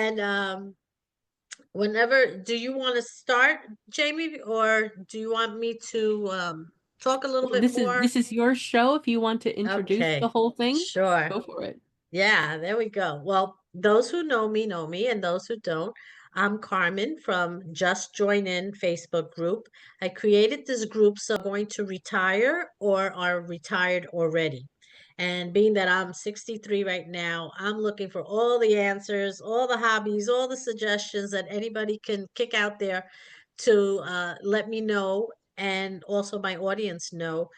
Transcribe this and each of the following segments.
And whenever, do you want to start, Jamie, or do you want me to talk a little Well, bit this is more? this is your show. If you want to introduce the Okay, whole thing, sure. go for it. Yeah, there we go. Well, those who know me, and those who don't, I'm Carmen from Just Join In Facebook group. I created this group so going to retire or are retired already. And being that I'm 63 right now, I'm looking for all the answers, all the hobbies, all the suggestions that anybody can kick out there to let me know and also my audience know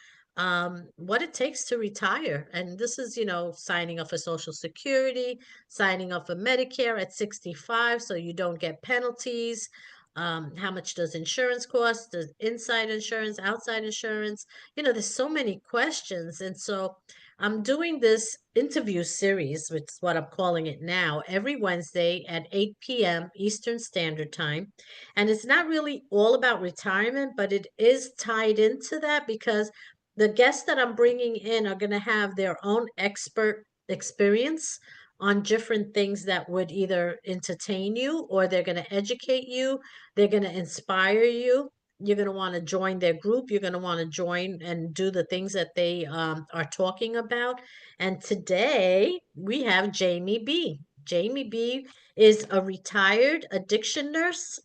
what it takes to retire. And this is, signing up for Social Security, signing up for Medicare at 65 so you don't get penalties. How much does insurance cost? Does inside insurance, outside insurance? There's so many questions. And so I'm doing this interview series, which is what I'm calling it now, every Wednesday at 8 p.m. Eastern Standard Time. And it's not really all about retirement, but it is tied into that because the guests that I'm bringing in are going to have their own expert experience on different things that would either entertain you or they're going to educate you, they're going to inspire you. You're going to want to join their group. You're going to want to join and do the things that they are talking about. And today we have Jamie B. Jamie B is a retired addiction nurse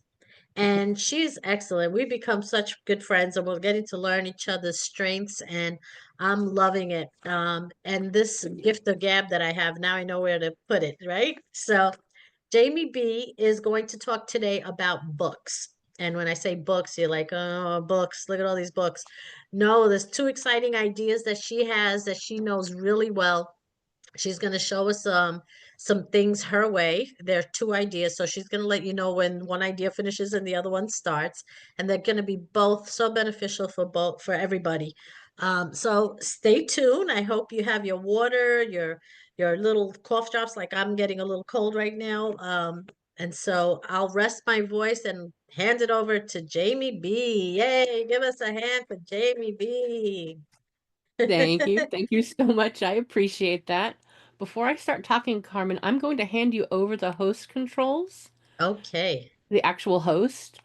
and she's excellent. We become such good friends and we're getting to learn each other's strengths and I'm loving it. And this gift of gab that I have, now I know where to put it, right? So Jamie B is going to talk today about books. And when I say books, you're like, oh, books, look at all these books. No, there's two exciting ideas that she has that she knows really well. She's going to show us some things her way. There are two ideas, so she's going to let you know when one idea finishes and the other one starts, and they're going to be both so beneficial for everybody. So stay tuned. I hope you have your water, your little cough drops. Like I'm getting a little cold right now. And so I'll rest my voice and hand it over to Jamie B. Yay! Give us a hand for Jamie B. Thank you. Thank you so much. I appreciate that. Before I start talking, Carmen, I'm going to hand you over the host controls, Okay. the actual host.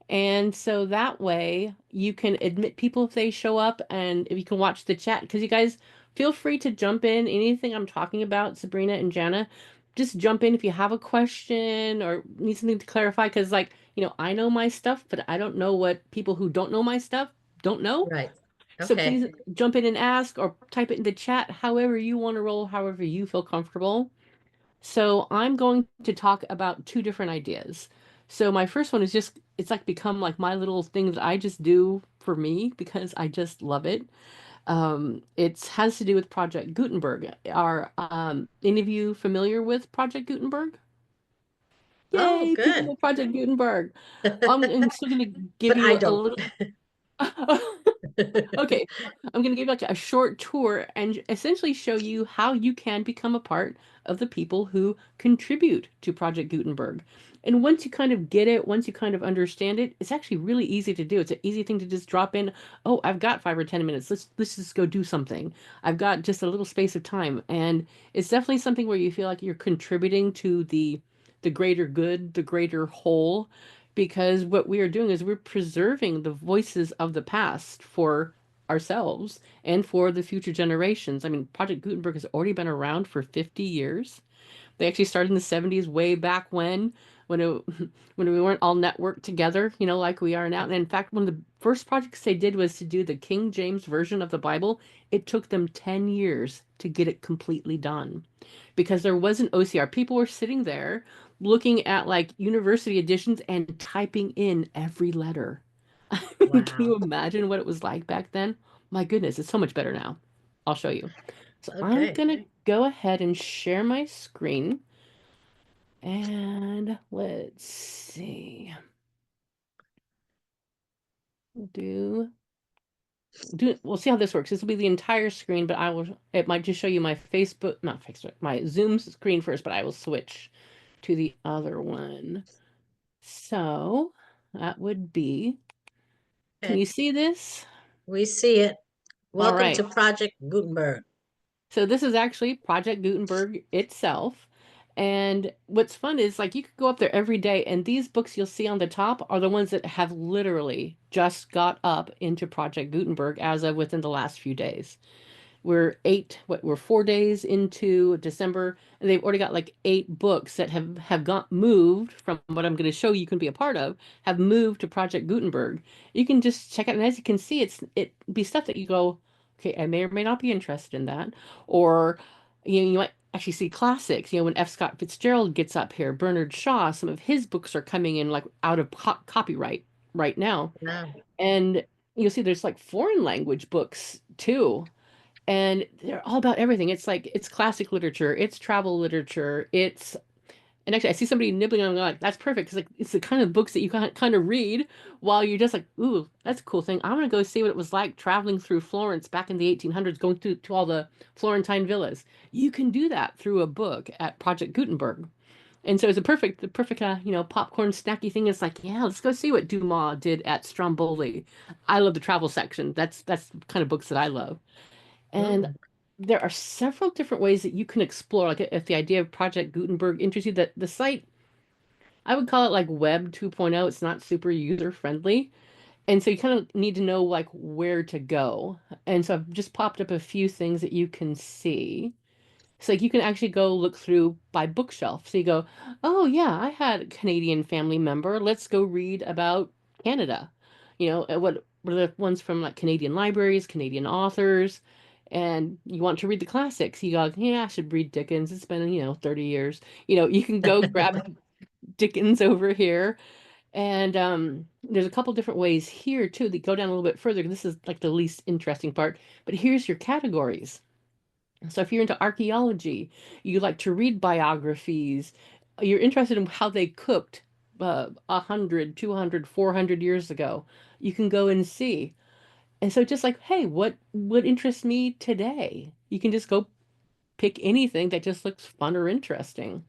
And so that way you can admit people if they show up and if you can watch the chat. Because you guys feel free to jump in. Anything I'm talking about, Sabrina and Jana, just jump in if you have a question or need something to clarify. Because, like, I know my stuff, but I don't know what people who don't know my stuff don't know. Right. So Okay. please jump in and ask or type it in the chat, however you want to roll, however you feel comfortable. So I'm going to talk about two different ideas. So my first one is just, it's like become like my little thing that I just do for me because I just love it. It has to do with Project Gutenberg. Are any of you familiar with Project Gutenberg? Oh, Yay, people good. know Project Gutenberg. I'm still going to give But I you a don't. little. Okay, I'm going to give you like a short tour and essentially show you how you can become a part of the people who contribute to Project Gutenberg. And once you kind of get it, once you kind of understand it, it's actually really easy to do. It's an easy thing to just drop in. Oh, I've got 5 or 10 minutes. Let's just go do something. I've got just a little space of time, and it's definitely something where you feel like you're contributing to the greater good, the greater whole, because what we are doing is we're preserving the voices of the past for ourselves and for the future generations. I mean, Project Gutenberg has already been around for 50 years. They actually started in the 70s, way back when it, when we weren't all networked together, like we are now. And in fact, one of the first projects they did was to do the King James version of the Bible. It took them 10 years to get it completely done because there wasn't OCR. People were sitting there looking at like university editions and typing in every letter. I mean, can you Wow. imagine what it was like back then? My goodness, it's so much better now. I'll show you. So I'm Okay. gonna go ahead and share my screen. And let's see. Do we'll see how this works. This will be the entire screen, but it might just show you my Facebook, not Facebook, my Zoom screen first, but I will switch to the other one. So that would be, can Okay. you see this? We see it. All Welcome right. to Project Gutenberg. So this is actually Project Gutenberg itself. And what's fun is like you could go up there every day, and these books you'll see on the top are the ones that have literally just got up into Project Gutenberg as of within the last few days. We're 4 days into December, and they've already got like 8 books that have got moved from what I'm going to show you can be a part of, have moved to Project Gutenberg. You can just check out, and as you can see, it be stuff that you go, okay, I may or may not be interested in that, or you might actually see classics. When F. Scott Fitzgerald gets up here, Bernard Shaw, some of his books are coming in like out of copyright right now, Yeah. and you'll see there's like foreign language books too, and they're all about everything. It's like it's classic literature, it's travel literature, it's and actually I see somebody nibbling on it, like that's perfect because like it's the kind of books that you kind of read while you're just like, ooh, that's a cool thing. I want to go see what it was like traveling through Florence back in the 1800s, going to all the Florentine villas. You can do that through a book at Project Gutenberg. And so it's the perfect popcorn snacky thing. It's like, yeah, let's go see what Dumas did at Stromboli. I love the travel section. That's the kind of books that I love. And Mm. there are several different ways that you can explore. Like if the idea of Project Gutenberg interests you, that the site, I would call it like Web 2.0. It's not super user friendly. And so you kind of need to know like where to go. And so I've just popped up a few things that you can see. So like you can actually go look through by bookshelf. So you go, oh yeah, I had a Canadian family member. Let's go read about Canada. What are the ones from like Canadian libraries, Canadian authors, and you want to read the classics. You go, yeah, I should read Dickens. It's been, 30 years. You can go grab Dickens over here. And there's a couple different ways here too that go down a little bit further. This is like the least interesting part. But here's your categories. So if you're into archaeology, you like to read biographies, you're interested in how they cooked 100, 200, 400 years ago, you can go and see. And so just like, hey, what interests me today? You can just go pick anything that just looks fun or interesting.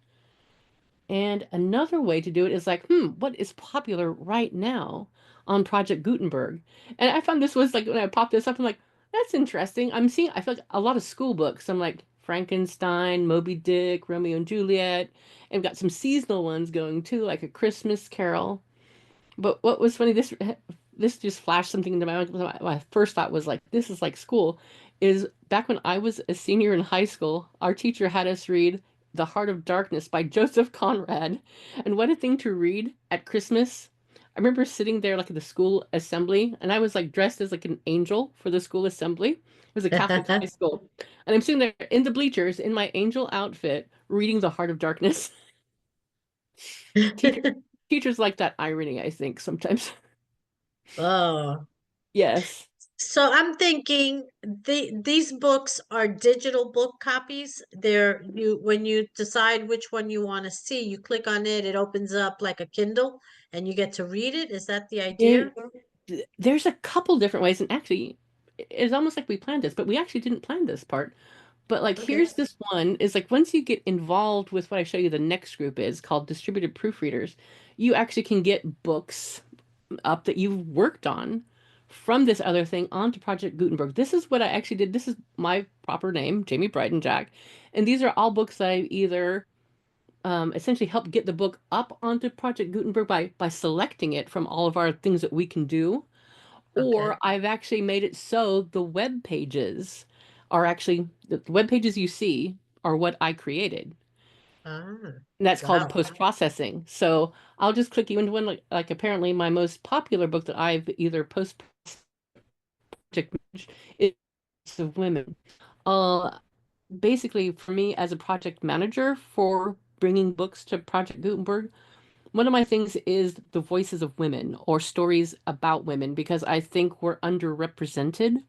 And another way to do it is like, what is popular right now on Project Gutenberg? And I found this was like when I popped this up, I'm like, that's interesting. I feel like a lot of school books. I'm like Frankenstein, Moby Dick, Romeo and Juliet, and got some seasonal ones going too, like A Christmas Carol. But what was funny, this just flashed something into my mind. My first thought was like, this is like school. Is back when I was a senior in high school, our teacher had us read The Heart of Darkness by Joseph Conrad. And what a thing to read at Christmas. I remember sitting there like at the school assembly, and I was like dressed as like an angel for the school assembly. It was a Catholic high school. And I'm sitting there in the bleachers in my angel outfit reading The Heart of Darkness. Teachers teachers like that irony, I think, sometimes. Oh, Yes. so I'm thinking these books are digital book copies. They're you when you decide which one you want to see, you click on it, it opens up like a Kindle and you get to read it. Is that the idea? It, there's a couple different ways, and actually, it's almost like we planned this, but we actually didn't plan this part. But like, Okay. here's this one is like once you get involved with what I show you, the next group is called distributed proofreaders. You actually can get books up that you've worked on from this other thing onto Project Gutenberg. This is what I actually did. This is my proper name, Jamie Jack, and these are all books that I either essentially helped get the book up onto Project Gutenberg by selecting it from all of our things that we can do, Okay. or I've actually made it so the web pages are actually the web pages you see are what I created. Ah, And that's called wow. post processing. So I'll just click you into one like apparently my most popular book that I've either post project is of women. Uh, Basically for me as a project manager for bringing books to Project Gutenberg, one of my things is the voices of women or stories about women because I think we're underrepresented.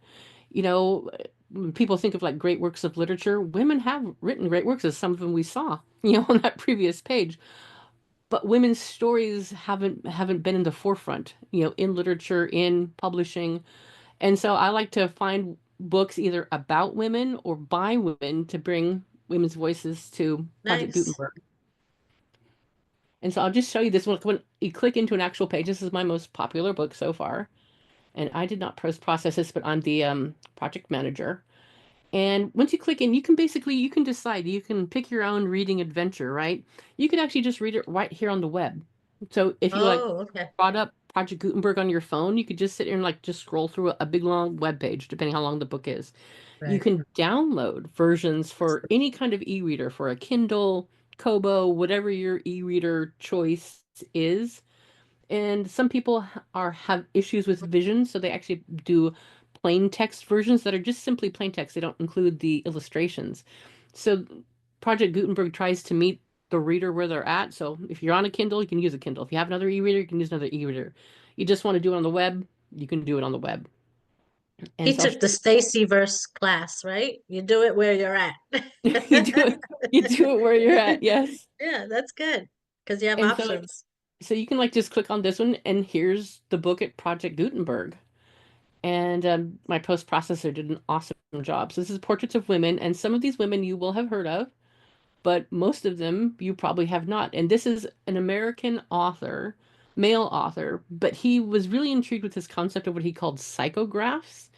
You know, when people think of like great works of literature, women have written great works, as some of them we saw, on that previous page. But women's stories haven't been in the forefront, in literature, in publishing. And so I like to find books either about women or by women to bring women's voices to Project Nice. Gutenberg. And so I'll just show you this one. When you click into an actual page, this is my most popular book so far. And I did not post process this, but I'm the project manager. And once you click in, you can basically you can decide, you can pick your own reading adventure, right? You could actually just read it right here on the web. So if you like Oh, okay. brought up Project Gutenberg on your phone, you could just sit here and like just scroll through a big long web page, depending how long the book is. You Right. can download versions for any kind of e-reader, for a Kindle, Kobo, whatever your e-reader choice is. And some people have issues with vision, so they actually do plain text versions that are just simply plain text. They don't include the illustrations. So Project Gutenberg tries to meet the reader where they're at. So if you're on a Kindle, you can use a Kindle. If you have another e-reader, you can use another e-reader. You just want to do it on the web, you can do it on the web. And He so I'll took the show Stacy verse class, right? You do it where you're at. you, you do it where you're at, yes. Yeah, that's good because you have And so options. so you can like just click on this one, and here's the book at Project Gutenberg. And my post processor did an awesome job. So this is portraits of women, and some of these women you will have heard of, but most of them you probably have not. And this is an American author, male author, but he was really intrigued with this concept of what he called psychographs.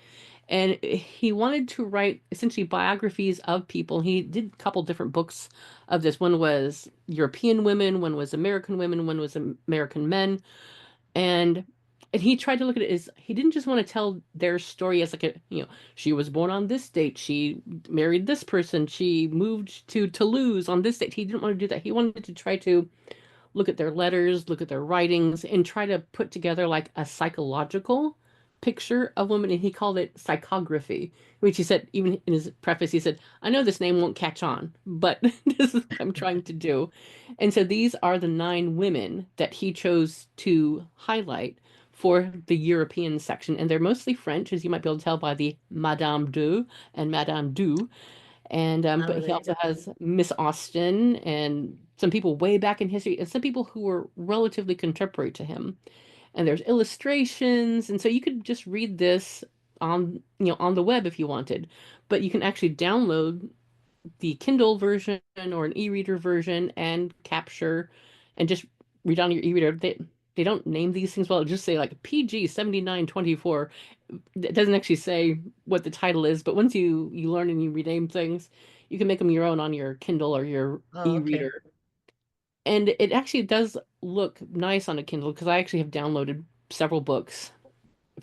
And he wanted to write essentially biographies of people. He did a couple different books of this. One was European women, one was American women, one was American men, and he tried to look at it as he didn't just want to tell their story as like a, she was born on this date, she married this person, she moved to Toulouse on this date. He didn't want to do that. He wanted to try to look at their letters, look at their writings, and try to put together like a psychological picture of women. And he called it psychography, which he said, even in his preface, he said, I know this name won't catch on, but this is what I'm trying to do. And so these are the 9 women that he chose to highlight for the European section. And they're mostly French, as you might be able to tell by the Madame de and Madame du. And but Oh, he there you also go. has Miss Austen and some people way back in history, and some people who were relatively contemporary to him. And there's illustrations, and so you could just read this on on the web if you wanted, but you can actually download the Kindle version or an e-reader version and capture and just read on your e-reader. They don't name these things well. It'll just say like PG 7924. It doesn't actually say what the title is, but once you learn and you rename things, you can make them your own on your Kindle or your Oh, okay. e-reader. And it actually does look nice on a Kindle because I actually have downloaded several books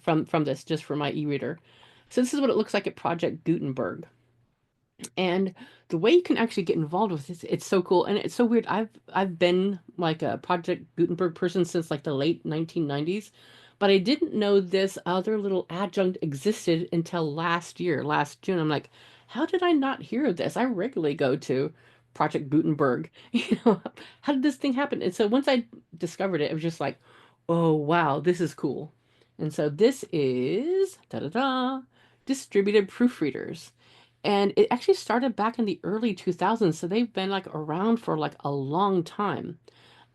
from this just for my e-reader. So this is what it looks like at Project Gutenberg. And the way you can actually get involved with this, it's so cool and it's so weird. I've been like a Project Gutenberg person since like the late 1990s, but I didn't know this other little adjunct existed until last year, last June. I'm like, how did I not hear of this? I regularly go to Project Gutenberg. How did this thing happen? And so once I discovered it, it was just like, oh wow, this is cool. And so this is da da da distributed proofreaders. And it actually started back in the early 2000s, so they've been like around for like a long time.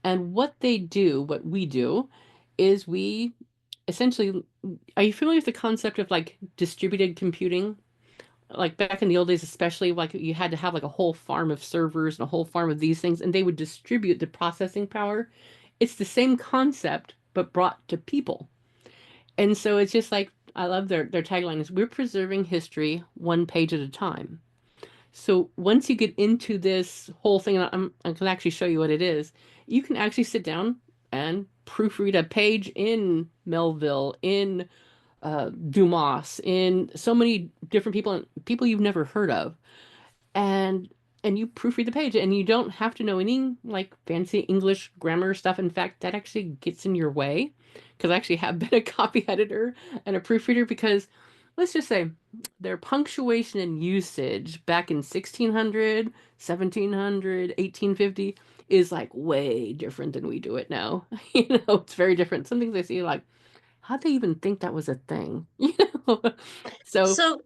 And what they do, what we do, is we essentially, are you familiar with the concept of like distributed computing? Like back in the old days, especially like you had to have like a whole farm of servers and a whole farm of these things, and they would distribute the processing power. It's the same concept, but brought to people. And so it's just like, I love their tagline is we're preserving history one page at a time. So once you get into this whole thing, and I can actually show you what it is, you can actually sit down and proofread a page in Melville, in Dumas, in so many different people, and people you've never heard of, and you proofread the page, and you don't have to know any like fancy English grammar stuff. In fact, that actually gets in your way because I actually have been a copy editor and a proofreader because let's just say their punctuation and usage back in 1600, 1700, 1850 is like way different than we do it now. It's very different. Some things I see like, how'd they even think that was a thing? know? So So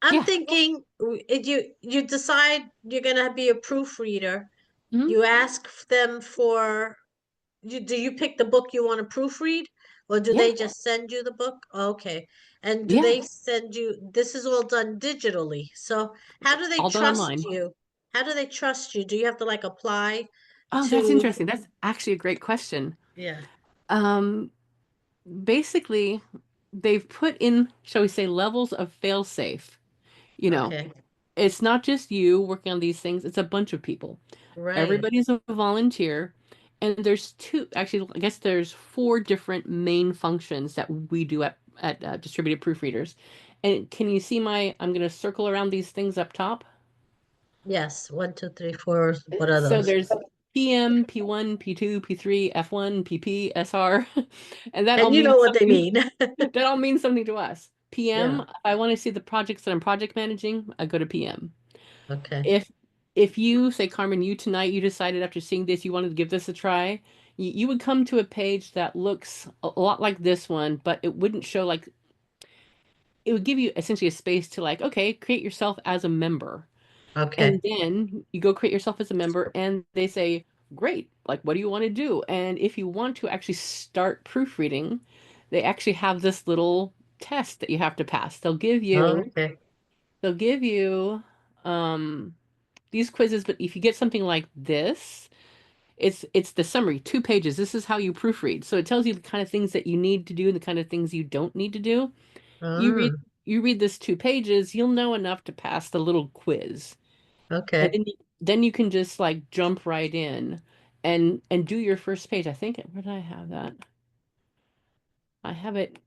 I'm yeah. thinking you decide you're gonna be a proofreader. Mhm. You ask them for do you pick the book you want to proofread, or do Yeah. they just send you the book? Okay. And do Yeah. they send you, this is all done digitally. So how do they All done trust online. you? How do they trust you? Do you have to like apply Oh, that's to, interesting. That's actually a great question. yeah, Um, Basically, they've put in, shall we say, levels of fail-safe. You know, okay. It's not just you working on these things, it's a bunch of people. Right. Everybody's a volunteer. And there's two, actually, I guess there's four different main functions that we do at Distributed Proofreaders. And can you see I'm going to circle around these things up top. Yes. One, two, three, four. What are So those? there's PM, P1, P2, P3, F1, PP, SR. And that all And you means know what they something. mean. That all means something to us. PM, Yeah. if I want to see the projects that I'm project managing, I go to PM. Okay. If if you say, Carmen, you tonight, you decided after seeing this, you wanted to give this a try, you would come to a page that looks a lot like this one, but it wouldn't show like it would give you essentially a space to like, okay, create yourself as a member. Okay. And then you go create yourself as a member, and they say, great, like, what do you want to do? And if you want to actually start proofreading, they actually have this little test that you have to pass. Oh, okay. They'll give you um, these quizzes, but if you get something like this, it's the summary, 2 pages. This is how you proofread. So it tells you the kind of things that you need to do and the kind of things you don't need to do. You read Oh, you read this 2 pages, you'll know enough to pass the little quiz. And okay. then you can just like jump right in and do your first page. I think where did I have that? I have it.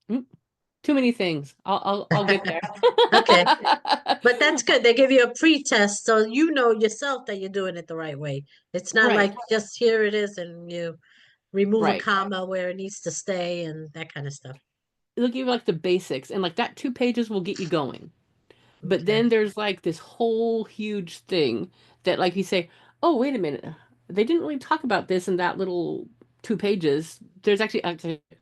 mm, Too many things. I'll get there. Okay. But that's good. They give you a pre-test so you know yourself that you're doing it the right way. It's not Right, like just here it is and you remove a right. comma where it needs to stay and that kind of stuff. It'll give you like the basics, and like that 2 pages will get you going. But Okay. then there's like this whole huge thing that like you say, oh, wait a minute. They didn't really talk about this in that little 2 pages. There's actually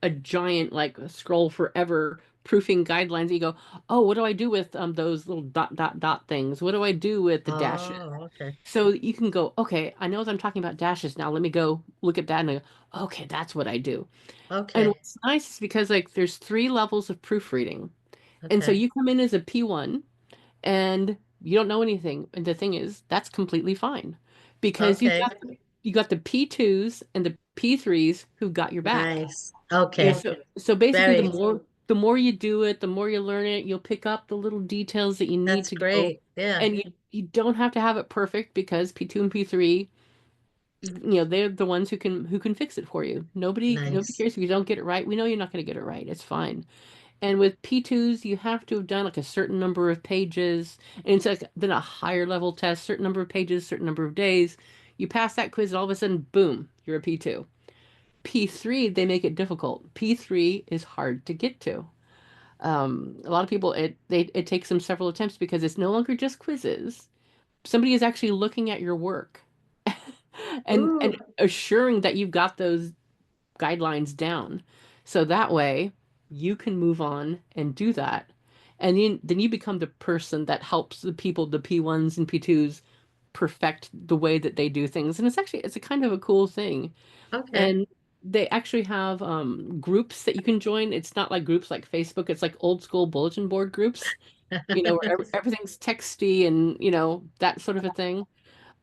a giant like scroll forever proofing guidelines. You go, oh, what do I do with those little dot dot dot things? What do I do with the dashes? Oh, okay. So you can go, okay, I know that I'm talking about dashes now. Let me go look at that and I go, okay, that's what I do. And Okay. what's nice is because like there's 3 levels of proofreading. And so Okay. you come in as a P1 and you don't know anything. And the thing is, that's completely fine because Okay. you got the P2s and the P3s who got your back. Nice. Yeah, Okay. so basically Very. the more you do it, the more you learn it, you'll pick up the little details that you need That's to go. great. Yeah. And you don't have to have it perfect because P2 and P3, they're the ones who can fix it for you. Nobody Nice. cares if you don't get it right. We know you're not going to get it right. It's fine. And with P2s, you have to have done like a certain number of pages, and it's like then a higher level test, certain number of pages, certain number of days. You pass that quiz, and all of a sudden, boom, you're a P2. P3, they make it difficult. P3 is hard to get to. A lot of people, it takes them several attempts because it's no longer just quizzes. Somebody is actually looking at your work Ooh. and assuring that you've got those guidelines down. So that way you can move on and do that. And then you become the person that helps the people, the P1s and P2s, perfect the way that they do things. And it's a kind of a cool thing. Okay. And they actually have groups that you can join. It's not like groups like Facebook, it's like old school bulletin board groups, where everything's texty and, that sort of a thing.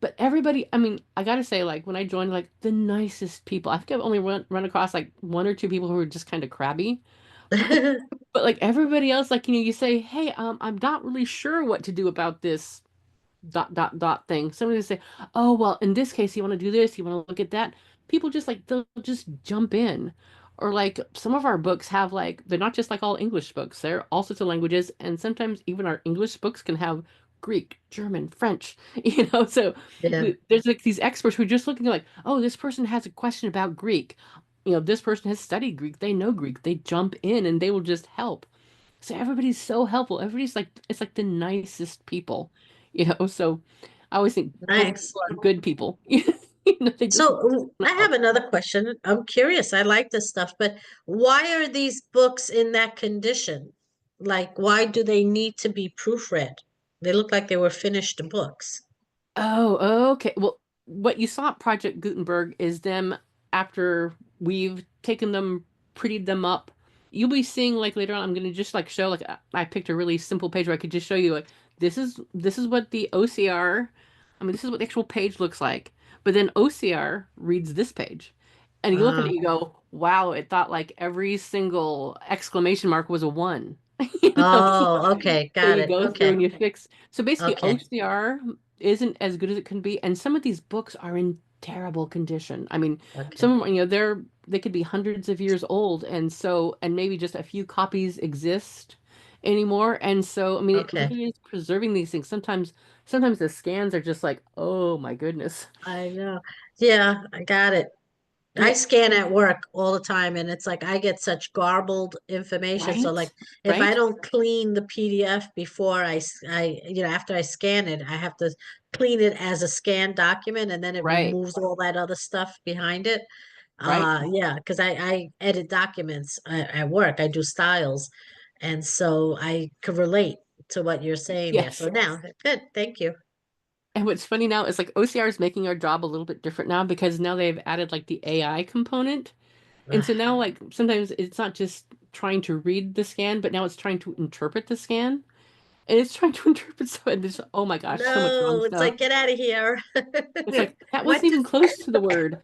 But everybody, I mean, I gotta say, like when I joined, like the nicest people. I think I've only run across like 1 or 2 people who are just kind of crabby. But but like everybody else, like you say, hey, I'm not really sure what to do about this dot dot dot thing. Somebody will say, oh well, in this case, you want to do this, you want to look at that. People just like they'll just jump in. Or like some of our books have like they're not just like all English books. They're all sorts of languages, and sometimes even our English books can have Greek, German, French. So Yeah. there's like these experts who are just looking like, oh, this person has a question about Greek. This person has studied Greek. They know Greek. They jump in and they will just help. So everybody's so helpful. Everybody's like it's like the nicest people. So I always think book Nice. people are good people. They just So I have help. another question. I'm curious. I like this stuff, but why are these books in that condition? Like, why do they need to be proofread? They look like they were finished books. Oh, okay. Well, what you saw at Project Gutenberg is them after we've taken them, prettied them up. You'll be seeing like later on. I'm gonna just like show like I picked a really simple page where I could just show you like this is what the OCR. I mean, this is what the actual page looks like. But then OCR reads this page, and you look at it, Ah, you go, wow! It thought like every single exclamation mark was a one. You know, Oh, okay. so Got you it. go through Okay. and you fix. So basically, Okay. OCR isn't as good as it can be, and some of these books are in terrible condition. I mean, Okay. some of them, they could be hundreds of years old, and maybe just a few copies exist anymore. And so, I mean, it Okay. really is preserving these things. Sometimes the scans are just like, oh my goodness. I know. Yeah, I got it. I Yeah, scan at work all the time, and it's like I get such garbled information. So, like, right, if I right, don't clean the PDF before after I scan it, I have to clean it as a scanned document, and then it right, removes all that other stuff behind it. right. Yeah, because I edit documents at work. I do styles, and so I could relate to what you're saying there. Yes. So now, good. Thank you. And what's funny now is like OCR is making our job a little bit different now because now they've added like the AI component. And so now, like, sometimes it's not just trying to read the scan, but now it's trying to interpret the scan. And it's trying to interpret so, and there's, oh my gosh, so much wrong No, it's stuff. like get out of here. It's like, that What wasn't even does close to the word.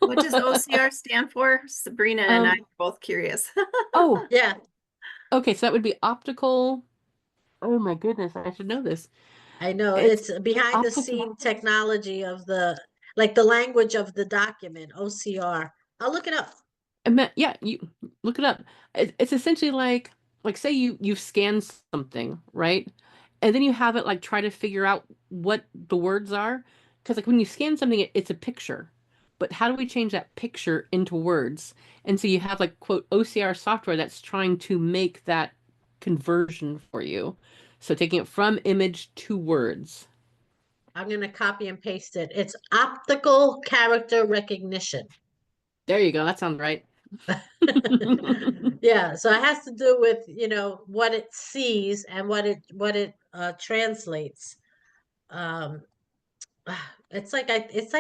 what does OCR stand for? Sabrina and I Um, are both curious. oh, Yeah, okay, so that would be optical. Oh my goodness, I should know this. I know. It's It's behind the optical. scene technology of like the language of the document, OCR. I'll look it up. Yeah, you look it up. It's essentially like say you've scanned something, right? And then you have it like try to figure out what the words are. Because like when you scan something, it's a picture. But how do we change that picture into words? And so you have like quote OCR software that's trying to make that conversion for you. So taking it from image to words. I'm going to copy and paste it. It's optical character recognition. There you go. That sounds right. Yeah, so it has to do with, what it sees and what it translates. Um, it's like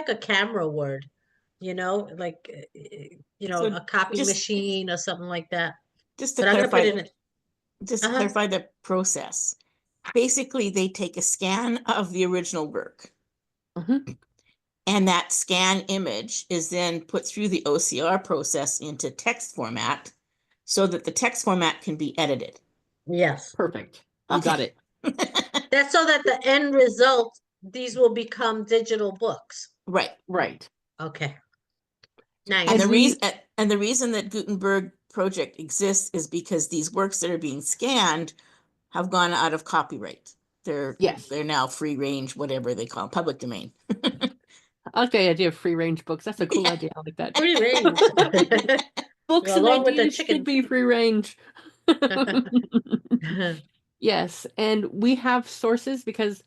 a camera word, like So a copy just machine or something like that. just to But I'm gonna put clarify, it in. Uh-huh. the process. Basically, they take a scan of the original work, Mhm. and that scan image is then put through the OCR process into text format so that the text format can be edited. Yes. Perfect. You got Okay. it. That's so that the end result, these will become digital books. Right. Right. Okay. And And the Nice. reason that Gutenberg project exists is because these works that are being scanned have gone out of copyright. They're yes. they're now free range, whatever they call it, public domain. I like the idea of free range books. That's a cool idea. I like that. Free range. Books and Along with the ideas should chickens. be free range. Yes, and we have sources because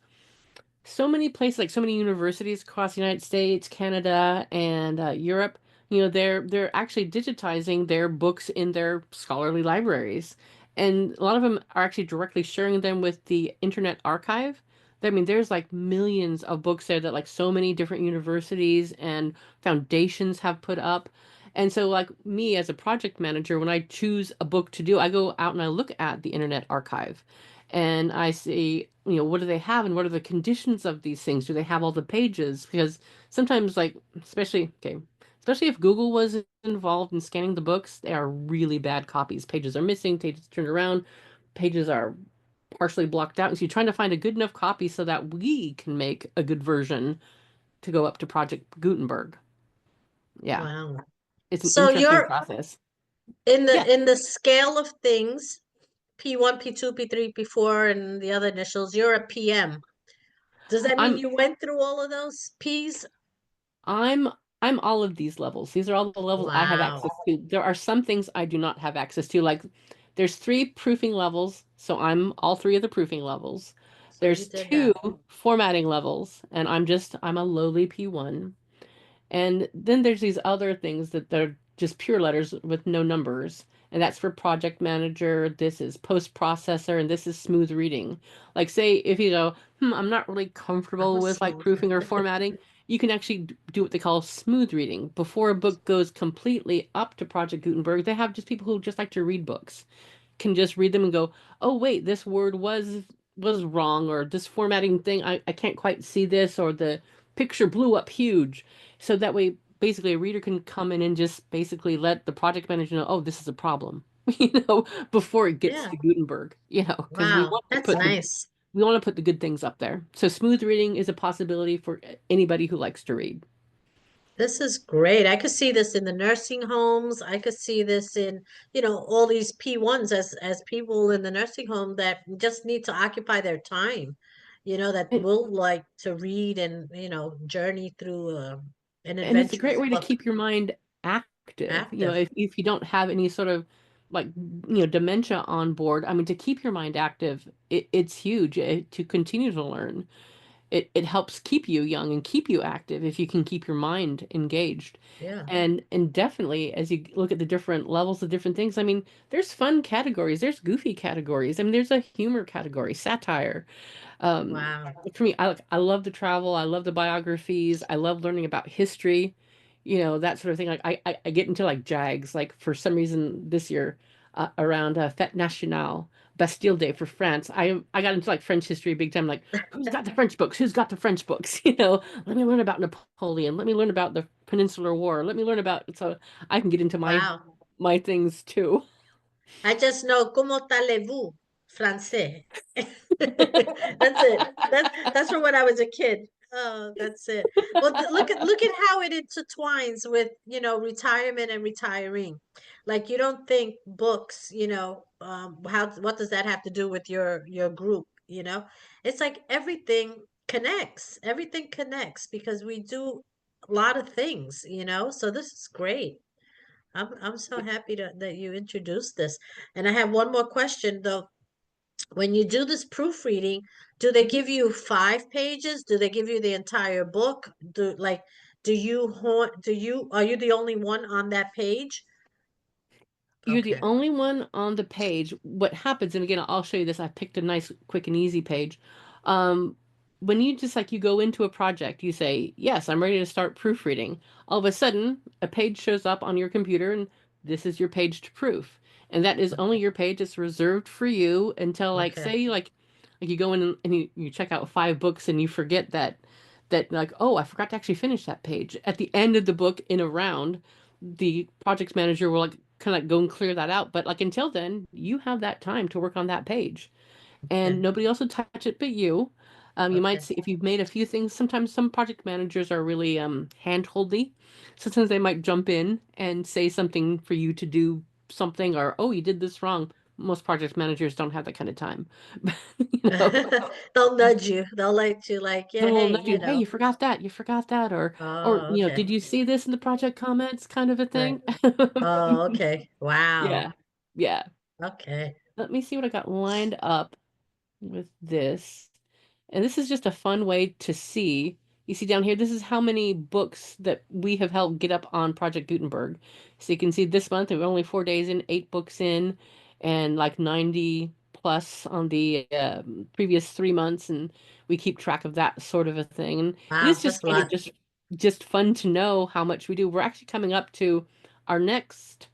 so many places, like so many universities across the United States, Canada, and Europe, they're actually digitizing their books in their scholarly libraries, and a lot of them are actually directly sharing them with the Internet Archive. I mean, there's like millions of books there that like so many different universities and foundations have put up. And so, like me as a project manager, when I choose a book to do, I go out and I look at the Internet Archive and I see, what do they have and what are the conditions of these things? Do they have all the pages? Because sometimes, like, especially if Google was involved in scanning the books, they are really bad copies. Pages are missing, pages turned around, pages are partially blocked out. And so you're trying to find a good enough copy so that we can make a good version to go up to Project Gutenberg. Yeah, Wow. it's an So interesting you're process. in the Yes, in the scale of things, P1, P2, P3, P4, and the other initials, you're a PM. Does that mean I'm you went through all of those P's? I'm I'm all of these levels. These are all the levels I have Wow. access to. There are some things I do not have access to. Like there's three proofing levels, so I'm all three of the proofing levels. So you There's did two that. formatting levels, and I'm a lowly P1. And then there's these other things that they're just pure letters with no numbers. And that's for project manager. This is post processor, and this is smooth reading. Like, say, if you go, I'm not really I comfortable was with like smooth. proofing or formatting, you can actually do what they call smooth reading. Before a book goes completely up to Project Gutenberg, they have just people who just like to read books can just read them and go, oh wait, this word was wrong, or this formatting thing, I can't quite see this, or the picture blew up huge. So that way basically a reader can come in and just basically let the project manager know, oh, this is a problem. before it gets Yeah. to Gutenberg, because Wow. That's nice. we want to put the good things up there. So smooth reading is a possibility for anybody who likes to read. This is great. I could see this in the nursing homes. I could see this in, all these P1s as people in the nursing home that just need to occupy their time, that And, will like to read and, journey through an and it's a great adventurous way to book. keep your mind active. Active. If you don't have any sort of like, dementia on board, I mean, to keep your mind active, it's huge to continue to learn. It helps keep you young and keep you active if you can keep your mind engaged. Yeah. And definitely as you look at the different levels of different things, I mean, there's fun categories, there's goofy categories. I mean, there's a humor category, satire. Wow. For me, I love the travel, I love the biographies, I love learning about history, that sort of thing. Like I get into like JAGs, like for some reason this year, around Fête Nationale, Bastille Day for France. I got into like French history big time. Like, who's got the French books? Who's got the French books? Let me learn about Napoleon. Let me learn about the Peninsular War. Let me learn about, so I can get into Wow. my things too. I just know comment allez-vous, français. That's it. That's from when I was a kid. Oh, that's it. Well, look at how it intertwines with, retirement and retiring. Like you don't think books, what does that have to do with your group, It's like everything connects. Everything connects because we do a lot of things, So this is great. I'm so happy that you introduced this. And I have one more question though. When you do this proofreading, do they give you 5 pages? Do they give you the entire book? Are you the only one on that page? You're the Okay. only one on the page. What happens, and again, I'll show you this. I picked a nice, quick and easy page. Um, when you just like you go into a project, you say, yes, I'm ready to start proofreading. All of a sudden, a page shows up on your computer, and this is your page to proof. And that is only Okay. your page. It's reserved for you until like, Okay. say, like you go in and you check out 5 books and you forget that like, oh, I forgot to actually finish that page. At the end of the book in a round, the project manager will like kind of like go and clear that out. But like until then, you have that time to work on that page, and Okay. nobody else will touch it but you. You might Okay. see if you've made a few things. Sometimes some project managers are really handholdy. Sometimes they might jump in and say something for you to do something, or oh, you did this wrong. Most project managers don't have that kind of time. you know, They'll nudge you. They'll let you like, yeah, Someone will hey, nudge you, hey, you forgot that, or Oh, okay. did you see this in the project comments, kind of a Right. thing. Oh, okay. Wow. Yeah, yeah. Okay. Let me see what I got lined up with this. And this is just a fun way to see. You see down here, this is how many books that we have helped get up on Project Gutenberg. So you can see this month, we're only 4 days in, 8 books in, and like 90 plus on the previous 3 months. And we keep track of that sort of a thing. And Wow, it's that's just a kind of lot. just fun to know how much we do. We're actually coming up to our next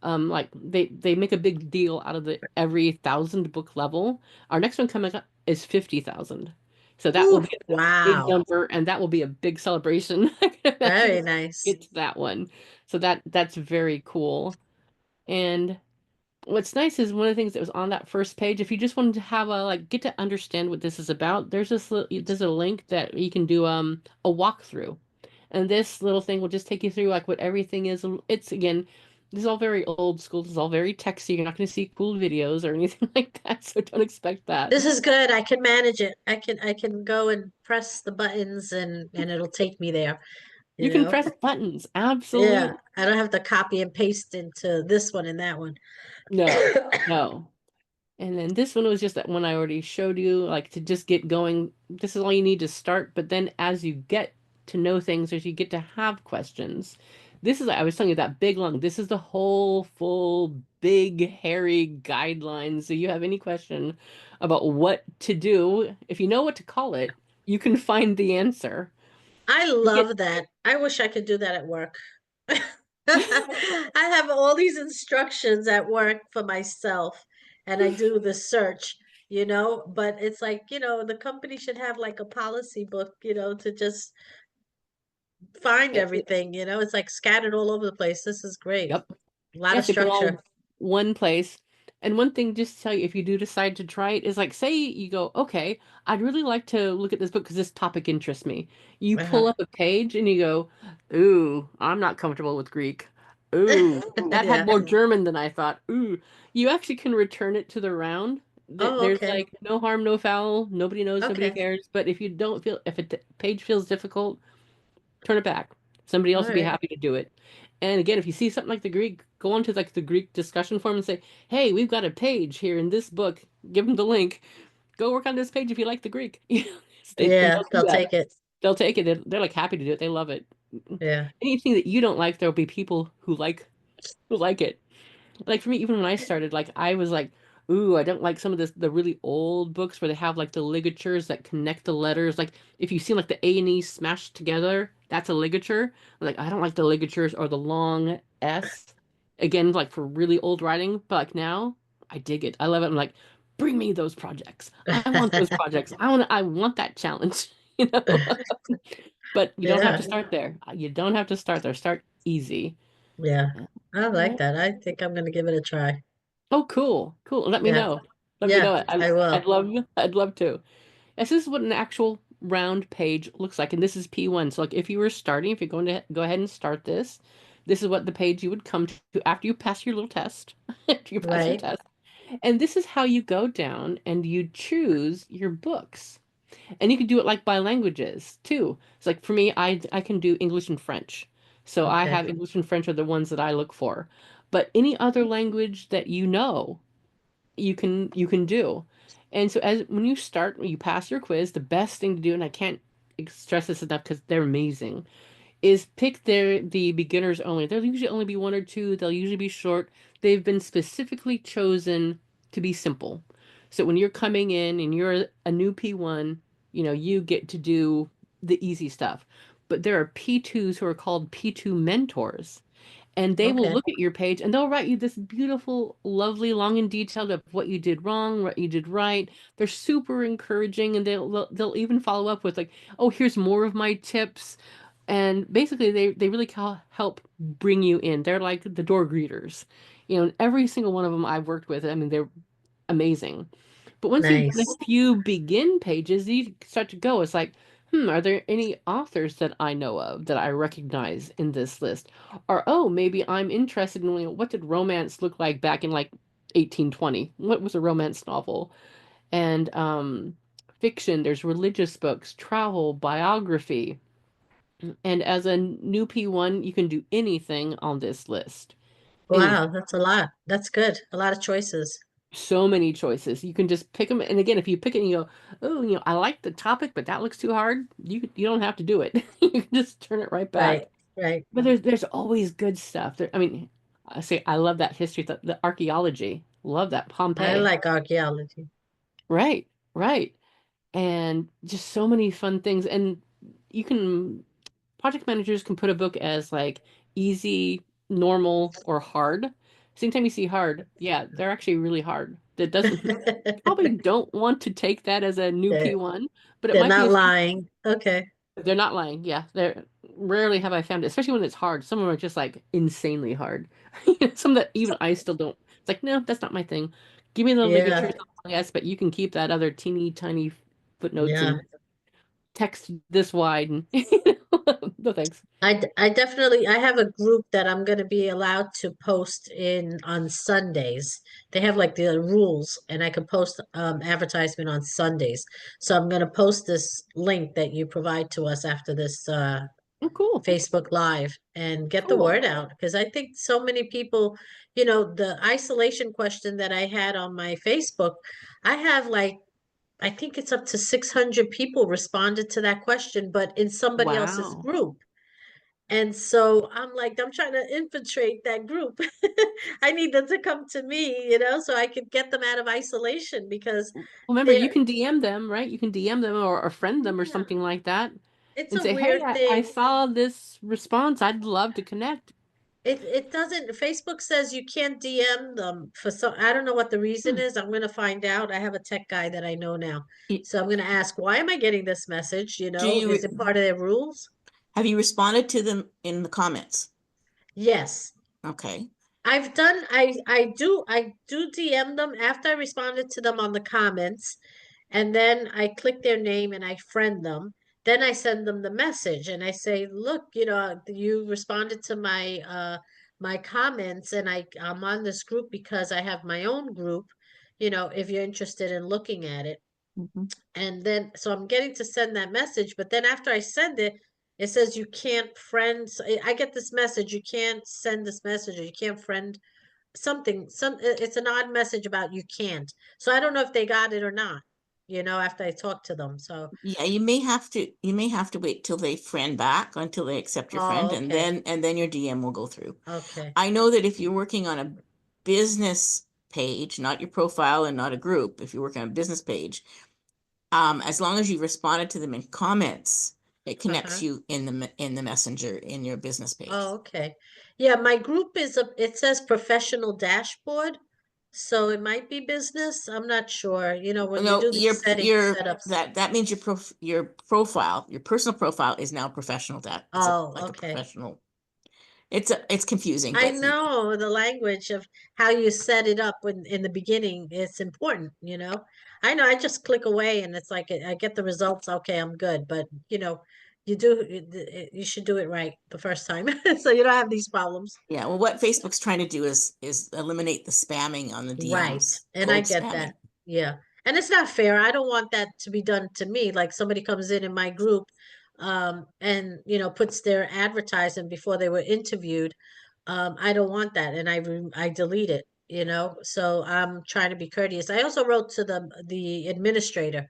like they make a big deal out of the every 1,000 book level. Our next one coming up is 50,000. So that will Ooh, be a big wow. number, and that will be a big celebration. I can imagine Very when we nice. get to that one. So that's very cool. And what's nice is one of the things that was on that first page, if you just wanted to have a like get to understand what this is about, there's a link that you can do a walkthrough. And this little thing will just take you through like what everything is. It's again, this is all very old school. This is all very texty. You're not going to see cool videos or anything like that, so don't expect that. This is good. I can manage it. I can go and press the buttons and it'll take me there, you You can know? press buttons. Yeah. Absolutely. I don't have to copy and paste into this one and that one. No, no. And then this one was just that one I already showed you, like to just get going. This is all you need to start. But then as you get to know things, as you get to have questions, this is, I was telling you that big long, this is the whole full big hairy guidelines. So you have any question about what to do, if you know what to call it, you can find the answer. I You get love that. I wish I could do that at work. I have all these instructions at work for myself and I do the search, but it's like, the company should have like a policy book, to just find it. everything, It's like scattered all over the place. This is great. Yep. A lot of Yes, they put all structure. one place. And one thing, just to tell you, if you do decide to try it, is like, say you go, okay, I'd really like to look at this book because this topic interests me. You pull Uh-huh. up a page and you go, ooh, I'm not comfortable with Greek. Ooh, that had Yeah. more German than I thought. Ooh, you actually can return it to the round. Oh, There's okay. like no harm, no foul. Nobody knows, nobody Okay. cares. But if you don't feel, if a page feels difficult, turn it back. Somebody All else will be right. happy to do it. And again, if you see something like the Greek, go onto like the Greek discussion forum and say, "Hey, we've got a page here in this book. Give them the link. Go work on this page if you like the Greek." And Yeah, they'll do they'll that. take it. They'll take it. They're like happy to do it. They love it. Yeah. Anything that you don't like, there'll be people who like it. Like for me, even when I started, like I was like, ooh, I don't like some of the really old books where they have like the ligatures that connect the letters. Like if you see like the A and E smashed together, that's a ligature. Like I don't like the ligatures or the long S. Again, like for really old writing, but like now, I dig it. I love it. I'm like, bring me those projects. I want those projects. I want that challenge, you know. But you don't have to Yeah. start there. You don't have to start there. Start easy. Yeah. I like Yeah. that. I think I'm gonna give it a try. Oh, cool, cool. Let me Yeah. know. Let me Yeah, know. I will. I'd love to. This is what an actual round page looks like, and this is P1. So, like, if you were starting, if you're going to go ahead and start this, this is what the page you would come to after you pass your little test. After you pass your Right. test, and this is how you go down and you choose your books, and you can do it like by languages too. It's like for me, I can do English and French, so I Okay. have English and French are the ones that I look for. But any other language that you know you can do. And so as when when you pass your quiz, the best thing to do, and I can't stress this enough because they're amazing, is pick the beginners only. There'll usually only be one or two. They'll usually be short. They've been specifically chosen to be simple. So when you're coming in and you're a new P1, you get to do the easy stuff. But there are P2s who are called P2 mentors, and they will Okay. look at your page and they'll write you this beautiful, lovely, long and detailed of what you did wrong, what you did right. They're super encouraging, and they'll even follow up with like, oh, here's more of my tips. And basically, they really help bring you in. They're like the door greeters. And every single one of them I've worked with, I mean, they're amazing. But once you've done Nice. a few begin pages, you start to go. It's like, are there any authors that I know of that I recognize in this list? Or, oh, maybe I'm interested in, what did romance look like back in like 1820? What was a romance novel? And fiction, there's religious books, travel, biography. And as a new P1, you can do anything on this list. Wow, Anything. that's a lot. That's good. A lot of choices. So many choices. You can just pick them. And again, if you pick it and you go, oh, I like the topic, but that looks too hard, you don't have to do it. You can just turn it right Right. back. Right. But there's always good stuff. I mean, I love that history, the archaeology. Love that I Pompeii. like archaeology. Right, right. And just so many fun things. And you can project managers can put a book as like easy, normal, or hard. Same time you see hard, yeah, they're actually really hard. That doesn't probably don't want to take that as a new They're, P1, but it they're might be not lying. Okay. they're not lying. Yeah, they're rarely have I found it, especially when it's hard. Some of them are just like insanely hard. Some that even I still don't. It's like, no, that's not my thing. Give me the Yeah. ligatures, yes, but you can keep that other teeny tiny footnotes Yeah. and text this wide and no thanks. I definitely I have a group that I'm going to be allowed to post in on Sundays. They have like the rules, and I can post advertisement on Sundays. So I'm going to post this link that you provide to us after this Oh, cool, Facebook Live and get the cool. word out, because I think so many people, the isolation question that I had on my Facebook, I have like I think it's up to 600 people responded to that question, but in somebody else's Wow. group. And so I'm like, I'm trying to infiltrate that group. I need them to come to me, so I could get them out of isolation because Remember, you they're, can DM them, right? You can DM them or friend them or yeah, something like that it's and a say, hey, weird I thing. saw this response. I'd love to connect. It doesn't, Facebook says you can't DM them for some, I don't know what the reason Hmm. is. I'm gonna find out. I have a tech guy that I know now. Y- So I'm gonna ask, why am I getting this message? Do you Is it part of their rules? have you responded to them in the comments? Yes. Okay. I've done, I do DM them after I responded to them on the comments. And then I click their name and I friend them. Then I send them the message and I say, look, you responded to my comments, and I'm on this group because I have my own group, if you're interested in looking at it. Mhm. And then so I'm getting to send that message, but then after I send it, it says you can't friend. So I get this message, you can't send this message, or you can't friend something. It's an odd message about you can't. So I don't know if they got it or not, after I talk to them. So, Yeah, you may have to wait till they friend back until they accept your friend, oh, and okay. then your DM will go through. Okay. I know that if you're working on a business page, not your profile and not a group, if you're working on a business page, as long as you responded to them in comments, it connects Uh-huh. you in the messenger in your business page. Oh, okay. Yeah, my group it says professional dashboard. So it might be business. I'm not sure. When you No, do these setups. that means your profile, your personal profile is now professional. That it's a Oh, like a okay. professional. It's confusing, I but know the language of how you set it up in the beginning. It's important. I know I just click away and it's like I get the results. Okay, I'm good. But you should do it right the first time so you don't have these problems. yeah. Well, what Facebook's trying to do is eliminate the spamming on the Right. DMs, And I cold get that. spamming. Yeah. And it's not fair. I don't want that to be done to me. Like somebody comes in my group, and puts their advertisement before they were interviewed. I don't want that, and I delete it. So I'm trying to be courteous. I also wrote to the administrator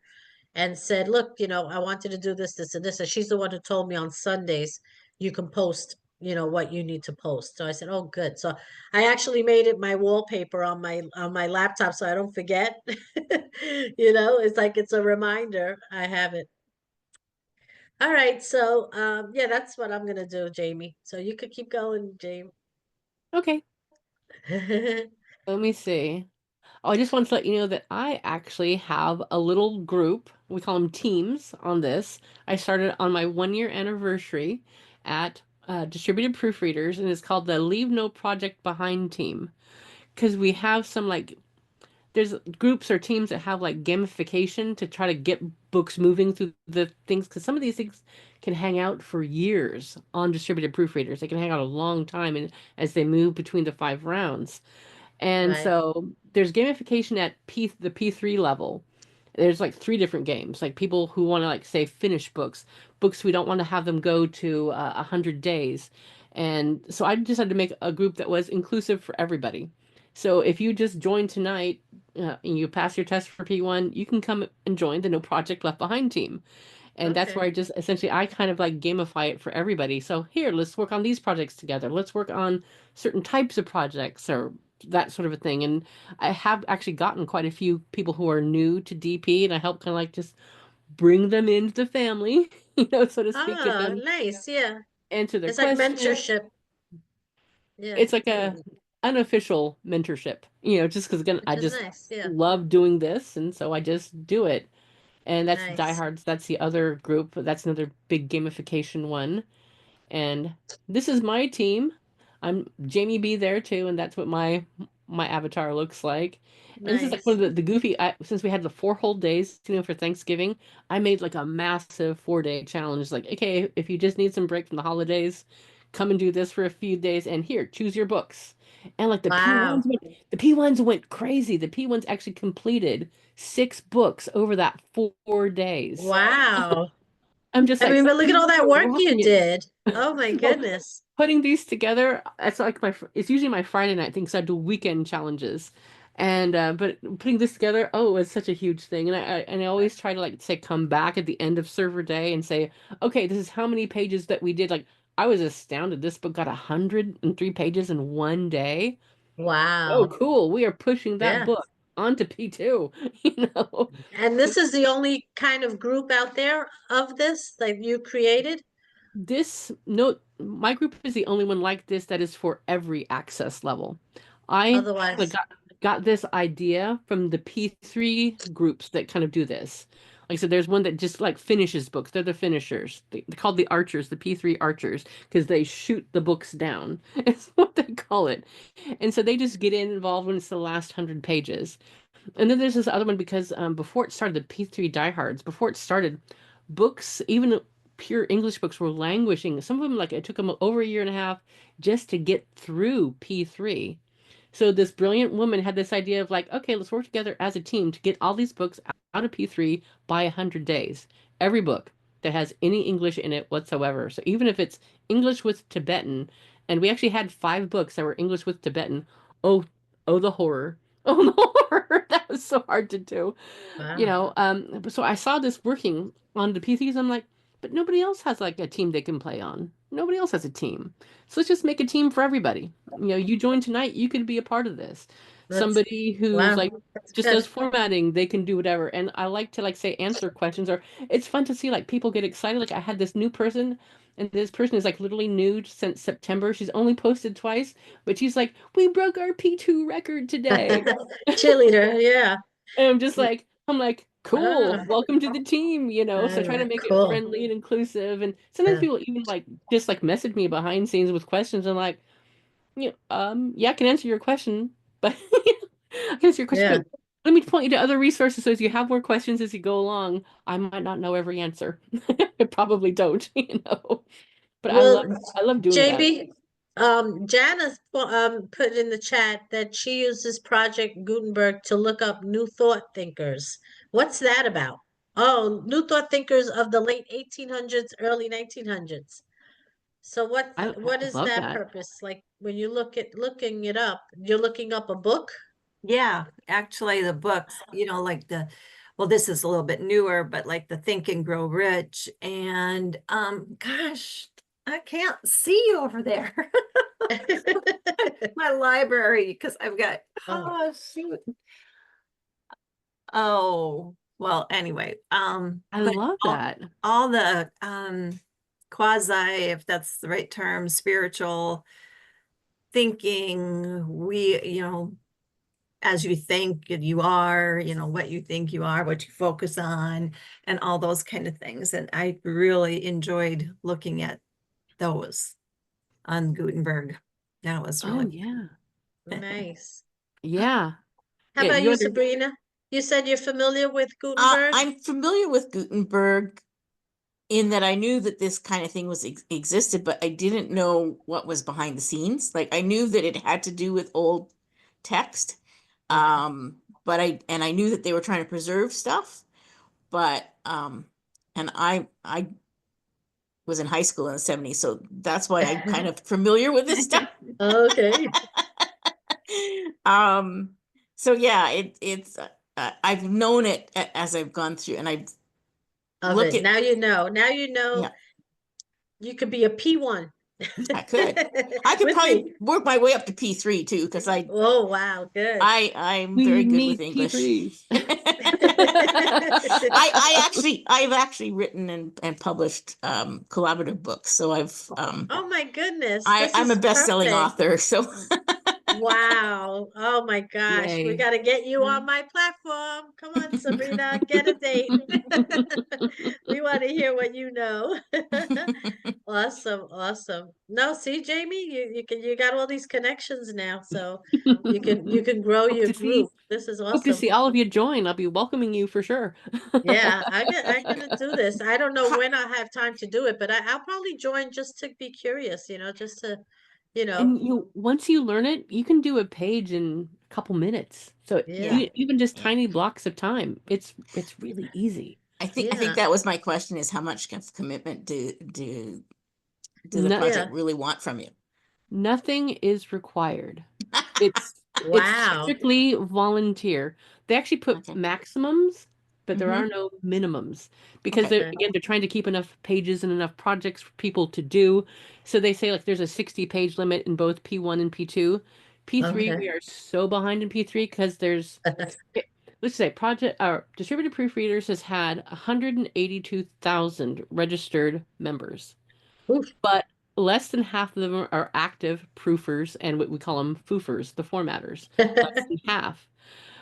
and said, look, I wanted to do this, this, and this. And she's the one who told me on Sundays you can post, what you need to post. So I said, oh, good. So I actually made it my wallpaper on my laptop so I don't forget. It's like it's a reminder. I have it. All right. So yeah, that's what I'm gonna do, Jamie. So you could keep going, Jamie. Okay, let me see. Oh, I just wanted to let you know that I actually have a little group. We call them teams on this. I started on my 1 year anniversary at Distributed Proofreaders, and it's called the Leave No Project Behind team. Because we have some like, there's groups or teams that have like gamification to try to get books moving through the things. Because some of these things can hang out for years on Distributed Proofreaders. They can hang out a long time and as they move between the 5 rounds. And Right. so there's gamification at the P3 level. There's like 3 different games, like people who want to like say finish books we don't want to have them go to 100 days. And so I decided to make a group that was inclusive for everybody. So if you just join tonight and you pass your test for P1, you can come and join the No Project Left Behind team. And that's where Okay. I just essentially I kind of like gamify it for everybody. So here, let's work on these projects together. Let's work on certain types of projects or that sort of a thing. And I have actually gotten quite a few people who are new to DP, and I help kind of like just bring them into the family, so to speak, get Ah, them nice. Yeah. answer their It's like questions. mentorship. Yeah. It's like a unofficial mentorship, just because again, I Which is just nice. Yeah. love doing this, and so I just do it. And that's Nice. Diehards. That's the other group. That's another big gamification one. And this is my team. I'm Jamie B there too, and that's what my avatar looks like. And this is like one Nice. of the goofy. Since we had the 4 whole days, for Thanksgiving, I made like a massive 4 day challenge. Like, okay, if you just need some break from the holidays, come and do this for a few days, and here, choose your books. And like Wow. The P1s went crazy. The P1s actually completed 6 books over that 4 days. Wow. I'm just I like, mean, some but look at all people that are work you rocking it. did. Oh my So goodness. putting these together, it's like it's usually my Friday night thing because I do weekend challenges. And but putting this together, oh, it's such a huge thing. And I always try to like say come back at the end of server day and say, okay, this is how many pages that we did. Like I was astounded. This book got 103 pages in 1 day. Oh, Wow. cool. We are pushing that Yeah. book onto P2, you know. And this is the only kind of group out there of this that you created? This no, my group is the only one like this that is for every access level. I kind of Otherwise, got this idea from the P3 groups that kind of do this. Like I said, there's one that just like finishes books. They're the finishers. They're called the archers, the P3 archers, because they shoot the books down. It's what they call it. And so they just get involved when it's the last 100 pages. And then there's this other one because before it started, the P3 diehards, before it started, books, even pure English books, were languishing. Some of them, like, it took them over a year and a half just to get through P3. So this brilliant woman had this idea of like, okay, let's work together as a team to get all these books out of P3 by 100 days. Every book that has any English in it whatsoever. So even if it's English with Tibetan, and we actually had 5 books that were English with Tibetan. Oh, oh, the horror. Oh, the horror. That was so hard to do. Wow. So I saw this working on the PCs. I'm like, but nobody else has like a team they can play on. Nobody else has a team. So let's just make a team for everybody. You join tonight, you can be a part of this. That's Somebody who's like wow. That's just good. does formatting, they can do whatever. And I like to like say answer questions, or it's fun to see like people get excited. Like I had this new person, and this person is like literally new since September. She's only posted twice, but she's like, we broke our P2 record today. Cheerleader, yeah. And I'm like, cool, Ah, welcome to the team, So trying to make it cool. friendly and inclusive. And sometimes Yeah. people even like just like message me behind scenes with questions. I'm like, yeah, I can answer your question, but I can answer your question, Yeah. but let me point you to other resources so as you have more questions as you go along. I might not know every answer. I probably don't. But Well, I love doing that. JB, Janice put in the chat that she uses Project Gutenberg to look up new thought thinkers. What's that about? Oh, new thought thinkers of the late 1800s, early 1900s. So what I is love that that. purpose? Like when you looking it up, you're looking up a book? Yeah, actually the books, like well, this is a little bit newer, but like the Think and Grow Rich and gosh, I can't see you over there. My library, because I've got Oh, oh shoot. Oh, well, anyway, I but love that. all the quasi, if that's the right term, spiritual thinking, as you think you are, what you think you are, what you focus on, and all those kind of things. And I really enjoyed looking at those on Gutenberg. That was Oh really yeah. nice. Yeah. How Yeah, about you you, under Sabrina? You said you're familiar with Gutenberg? I'm familiar with Gutenberg in that I knew that this kind of thing was existed, but I didn't know what was behind the scenes. Like I knew that it had to do with old text. But I knew that they were trying to preserve stuff, but and I was in high school in the 70s, so that's why I'm kind of familiar with this stuff. Okay. Um, so yeah, it's I've known it as I've gone through, and I Of look it. at Now you know. Now you know yeah, you could be a P1 I could. I could with probably me. work my way up to P3 too, because Oh, wow, good. I'm we very good with need English. P3s. I've actually written and published collaborative books. So Oh my goodness, this I'm a is best-selling perfect. author. So Wow. Oh my gosh. We Yay. got to get you on my platform. Come on, Sabrina, get a date. We want to hear what you know. Awesome, awesome. No, see, Jamie, you got all these connections now, so you can grow Hope your to see group. This is hope to awesome. see all of you join. I'll be welcoming you for sure. Yeah, I'm gonna do this. I don't know Hi- when I'll have time to do it, but I'll probably join just to be curious, just to, you know, And once you learn it, you can do a page in a couple minutes. So yeah, yeah, even just yeah. tiny blocks of time, it's really easy. I think yeah, that was my question, is how much commitment do the No, yeah. project really want from you? nothing is required. It's Wow. strictly volunteer. They actually put Okay. maximums, but there are Hmm. no minimums because Okay. Okay. they're trying to keep enough pages and enough projects for people to do. So they say like there's a 60-page limit in both P1 and P2. P3, Okay. we are so behind in P3 because there's let's say project our distributed proofreaders has had 182,000 registered members, Oof. but less than half of them are active proofers and what we call them foofers, the formatters. Less than half.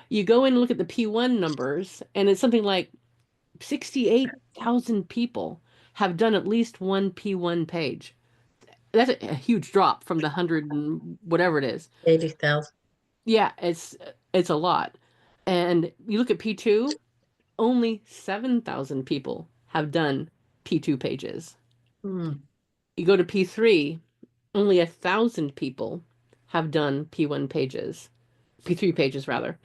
You go in and look at the P1 numbers, and it's something like 68,000 people have done at least one P1 page. That's a huge drop from the 100 and whatever it is. 80,000. Yeah, it's a lot. And you look at P2, only 7,000 people have done P2 pages. Hmm. You go to P3, only 1,000 people have done P1 pages, P3 pages rather.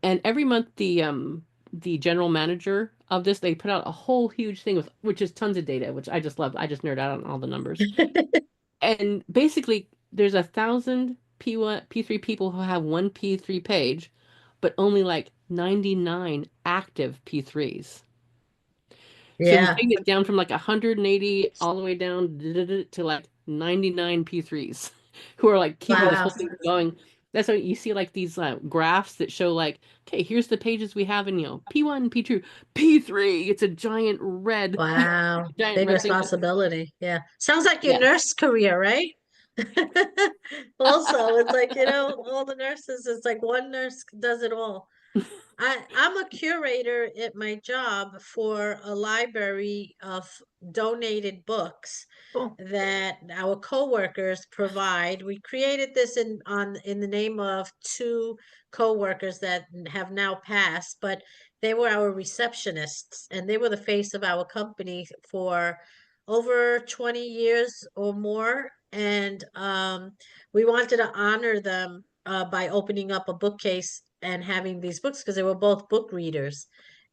And every month the general manager of this, they put out a whole huge thing with which is tons of data, which I just love. I just nerd out on all the numbers. And basically there's 1,000 P1 P3 people who have one P3 page, but only like 99 active P3s. So the Yeah. thing is down from like 180 all the way down to like 99 P3s who are like keeping this Wow. whole thing going. That's why you see like these graphs that show like, okay, here's the pages we have in, P1, P2, P3. It's a giant red, Wow. giant Big red thing. responsibility. Yeah. Sounds like your Yes. nurse career, right? Also, it's like, all the nurses, it's like one nurse does it all. I'm a curator at my job for a library of donated books Cool. that our coworkers provide. We created this in the name of two coworkers that have now passed, but they were our receptionists and they were the face of our company for over 20 years or more. And we wanted to honor them by opening up a bookcase and having these books because they were both book readers.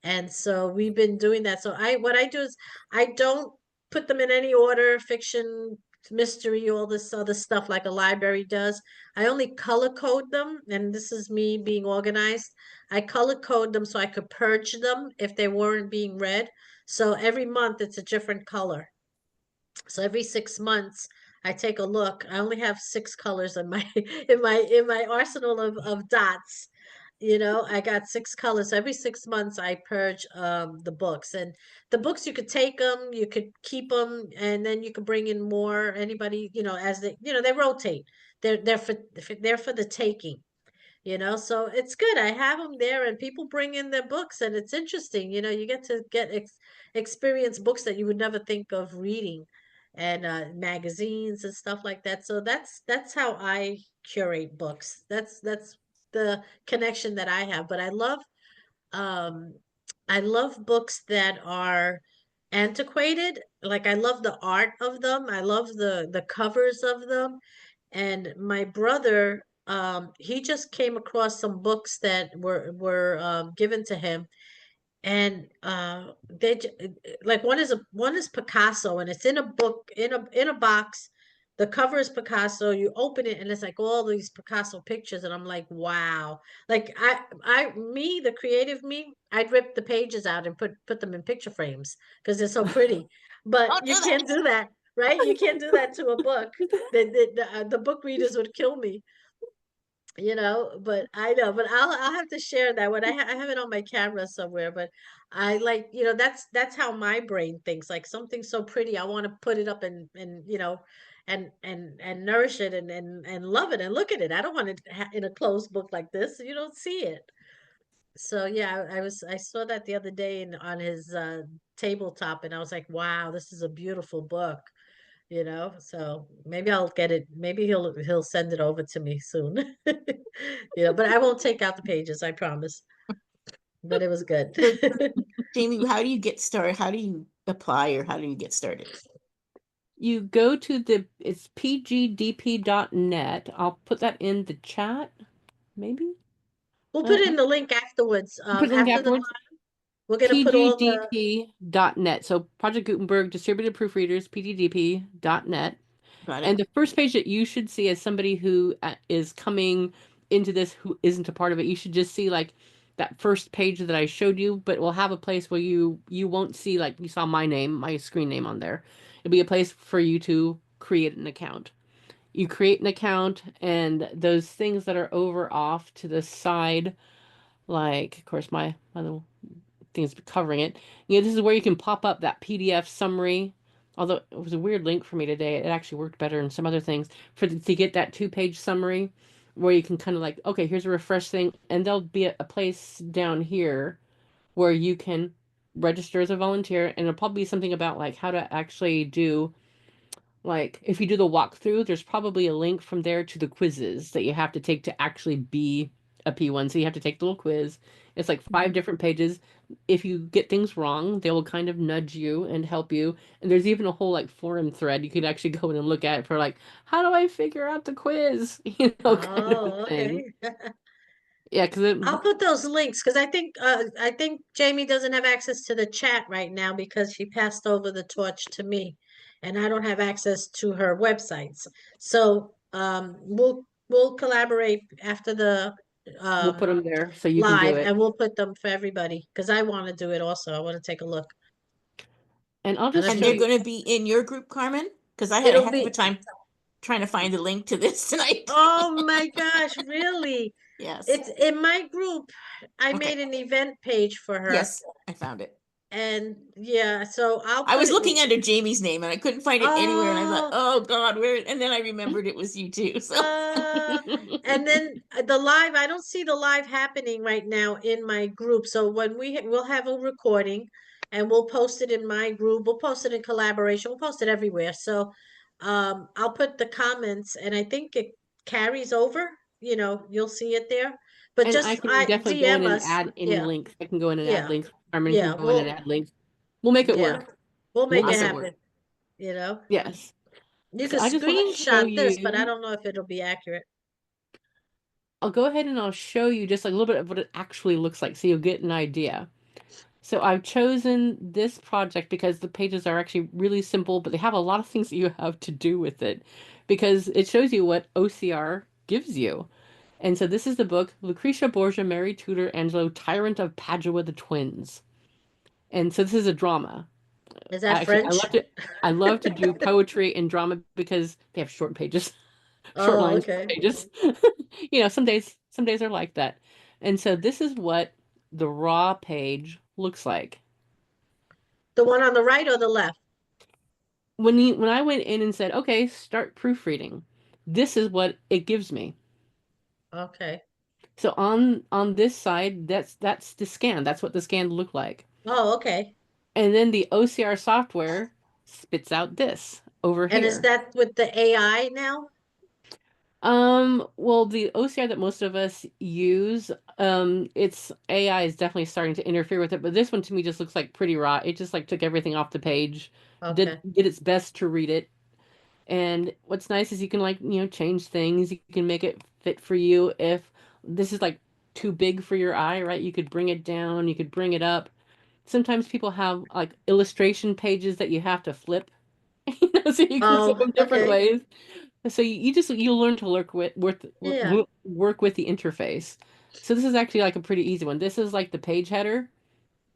And so we've been doing that. So what I do is I don't put them in any order, fiction, mystery, all this other stuff like a library does. I only color code them, and this is me being organized. I color code them so I could purge them if they weren't being read. So every month it's a different color. So every 6 months I take a look. I only have six colors in my in my arsenal of dots. I got six colors. Every 6 months I purge the books. And the books you could take them, you could keep them, and then you could bring in more. Anybody, as they rotate. They're for the taking. So it's good. I have them there and people bring in their books and it's interesting. You get to experience books that you would never think of reading, and magazines and stuff like that. So that's how I curate books. That's the connection that I have. But um I love books that are antiquated. Like I love the art of them. I love the covers of them. And my brother, he just came across some books that were given to him, and like one is Picasso, and it's in a book in a box. The cover is Picasso. You open it, and it's like all these Picasso pictures, and I'm like, wow. Like the creative me, I'd rip the pages out and put them in picture frames because they're so pretty. But Don't do you that. can't do that, right? You can't do that to a book. The book readers would kill me. But I know, but I'll have to share that one. I have it on my camera somewhere, but I like, that's how my brain thinks. Like something so pretty, I want to put it up and nourish it and love it and look at it. I don't want it in a closed book like this. You don't see it. So yeah, I saw that the other day on his tabletop, and I was like, wow, this is a beautiful book. So maybe I'll get it. Maybe he'll send it over to me soon. But I won't take out the pages, I promise. But it was good. So, Jamie, how do you get started? How do you apply or how do you get started? You go to it's pgdp.net. I'll put that in the chat, maybe. We'll put in the link afterwards. Put the link After the afterwards. we're gonna put all the pgdp.net. So Project Gutenberg, distributed proofreaders, pgdp.net. Got And it. the first page that you should see as somebody who is coming into this who isn't a part of it, you should just see like that first page that I showed you, but we'll have a place where you won't see, like you saw my screen name on there. It'll be a place for you to create an account. You create an account, and those things that are over off to the side, like of course my little things covering it. This is where you can pop up that PDF summary. Although it was a weird link for me today, it actually worked better in some other things to get that 2-page summary where you can kind of like, okay, here's a refresh thing, and there'll be a place down here where you can register as a volunteer, and it'll probably be something about like how to actually do, like if you do the walkthrough, there's probably a link from there to the quizzes that you have to take to actually be a P1. So you have to take the little quiz. It's like 5 different pages. If you get things wrong, they will kind of nudge you and help you. And there's even a whole like forum thread you could actually go in and look at for like, how do I figure out the quiz? Kind of a Oh, thing. okay. Yeah, because I'll put those links because I think Jamie doesn't have access to the chat right now because she passed over the torch to me, and I don't have access to her websites. So we'll collaborate after the we'll put um them there so you can do live, it. and we'll put them for everybody because I want to do it also. I want to take a look. And I'll And just if And show they're you. going to be in your group, Carmen? Because I had a it'll heck of a be, time trying to find the link to this tonight. oh my gosh, really? Yes. It's in my group. I Okay. made an event page for her. Yes, I found it. And yeah, so I'll I put was it. looking under Jamie's name and I couldn't find it anywhere. And I thought, Oh, oh God, where? And then I remembered it was you too. So uh, and then the live, I don't see the live happening right now in my group. So when we'll have a recording and we'll post it in my group, we'll post it in collaboration, we'll post it everywhere. So I'll put the comments and I think it carries over, you'll see it there. But And I just can definitely go in DM and us. add any Yeah, links. I can go in and add yeah, links. Carmen can yeah. go in and add links. We'll make it Yeah, work. we'll We'll make it make it awesome. work. happen. Yes. You So can I just want to show screenshot this, but I you. don't know if it'll be accurate. I'll go ahead and I'll show you just like a little bit of what it actually looks like so you'll get an idea. So I've chosen this project because the pages are actually really simple, but they have a lot of things that you have to do with it because it shows you what OCR gives you. And so this is the book, Lucretia Borgia, Mary Tudor Angelo, Tyrant of Padua the Twins. And so this is a drama. Is that French? I love to do poetry and drama because they have short pages, short Oh, lines, short okay. pages. Some days are like that. And so this is what the raw page looks like. The one on the right or the left? When I went in and said, okay, start proofreading, this is what it gives me. Okay. So on this side, that's the scan. That's what the scan looked like. Oh, okay. And then the OCR software spits out this over And is here. that with the AI now? Well, the OCR that most of us use, its AI is definitely starting to interfere with it, but this one to me just looks like pretty raw. It just like took everything off the page, did Okay. did its best to read it. And what's nice is you can like, change things. You can make it fit for you. If this is like too big for your eye, right? You could bring it down, you could bring it up. Sometimes people have like illustration pages that you have to flip, so you can flip Oh, them different okay. ways. So you learn to Yeah. work with the interface. So this is actually like a pretty easy one. This is like the page header.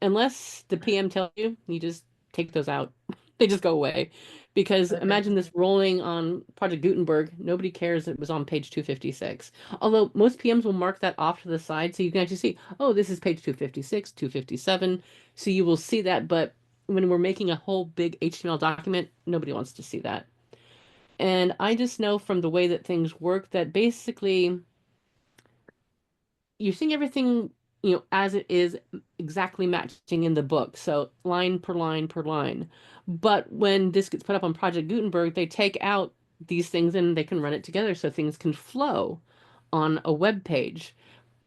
Unless the PM tells you, you just take those out. They just go away. Because Okay. imagine this rolling on Project Gutenberg. Nobody cares it was on page 256. Although most PMs will mark that off to the side so you can actually see, oh, this is page 256, 257. So you will see that. But when we're making a whole big HTML document, nobody wants to see that. And I just know from the way that things work that basically you're seeing everything, as it is exactly matching in the book. So line per line per line. But when this gets put up on Project Gutenberg, they take out these things and they can run it together so things can flow on a web page.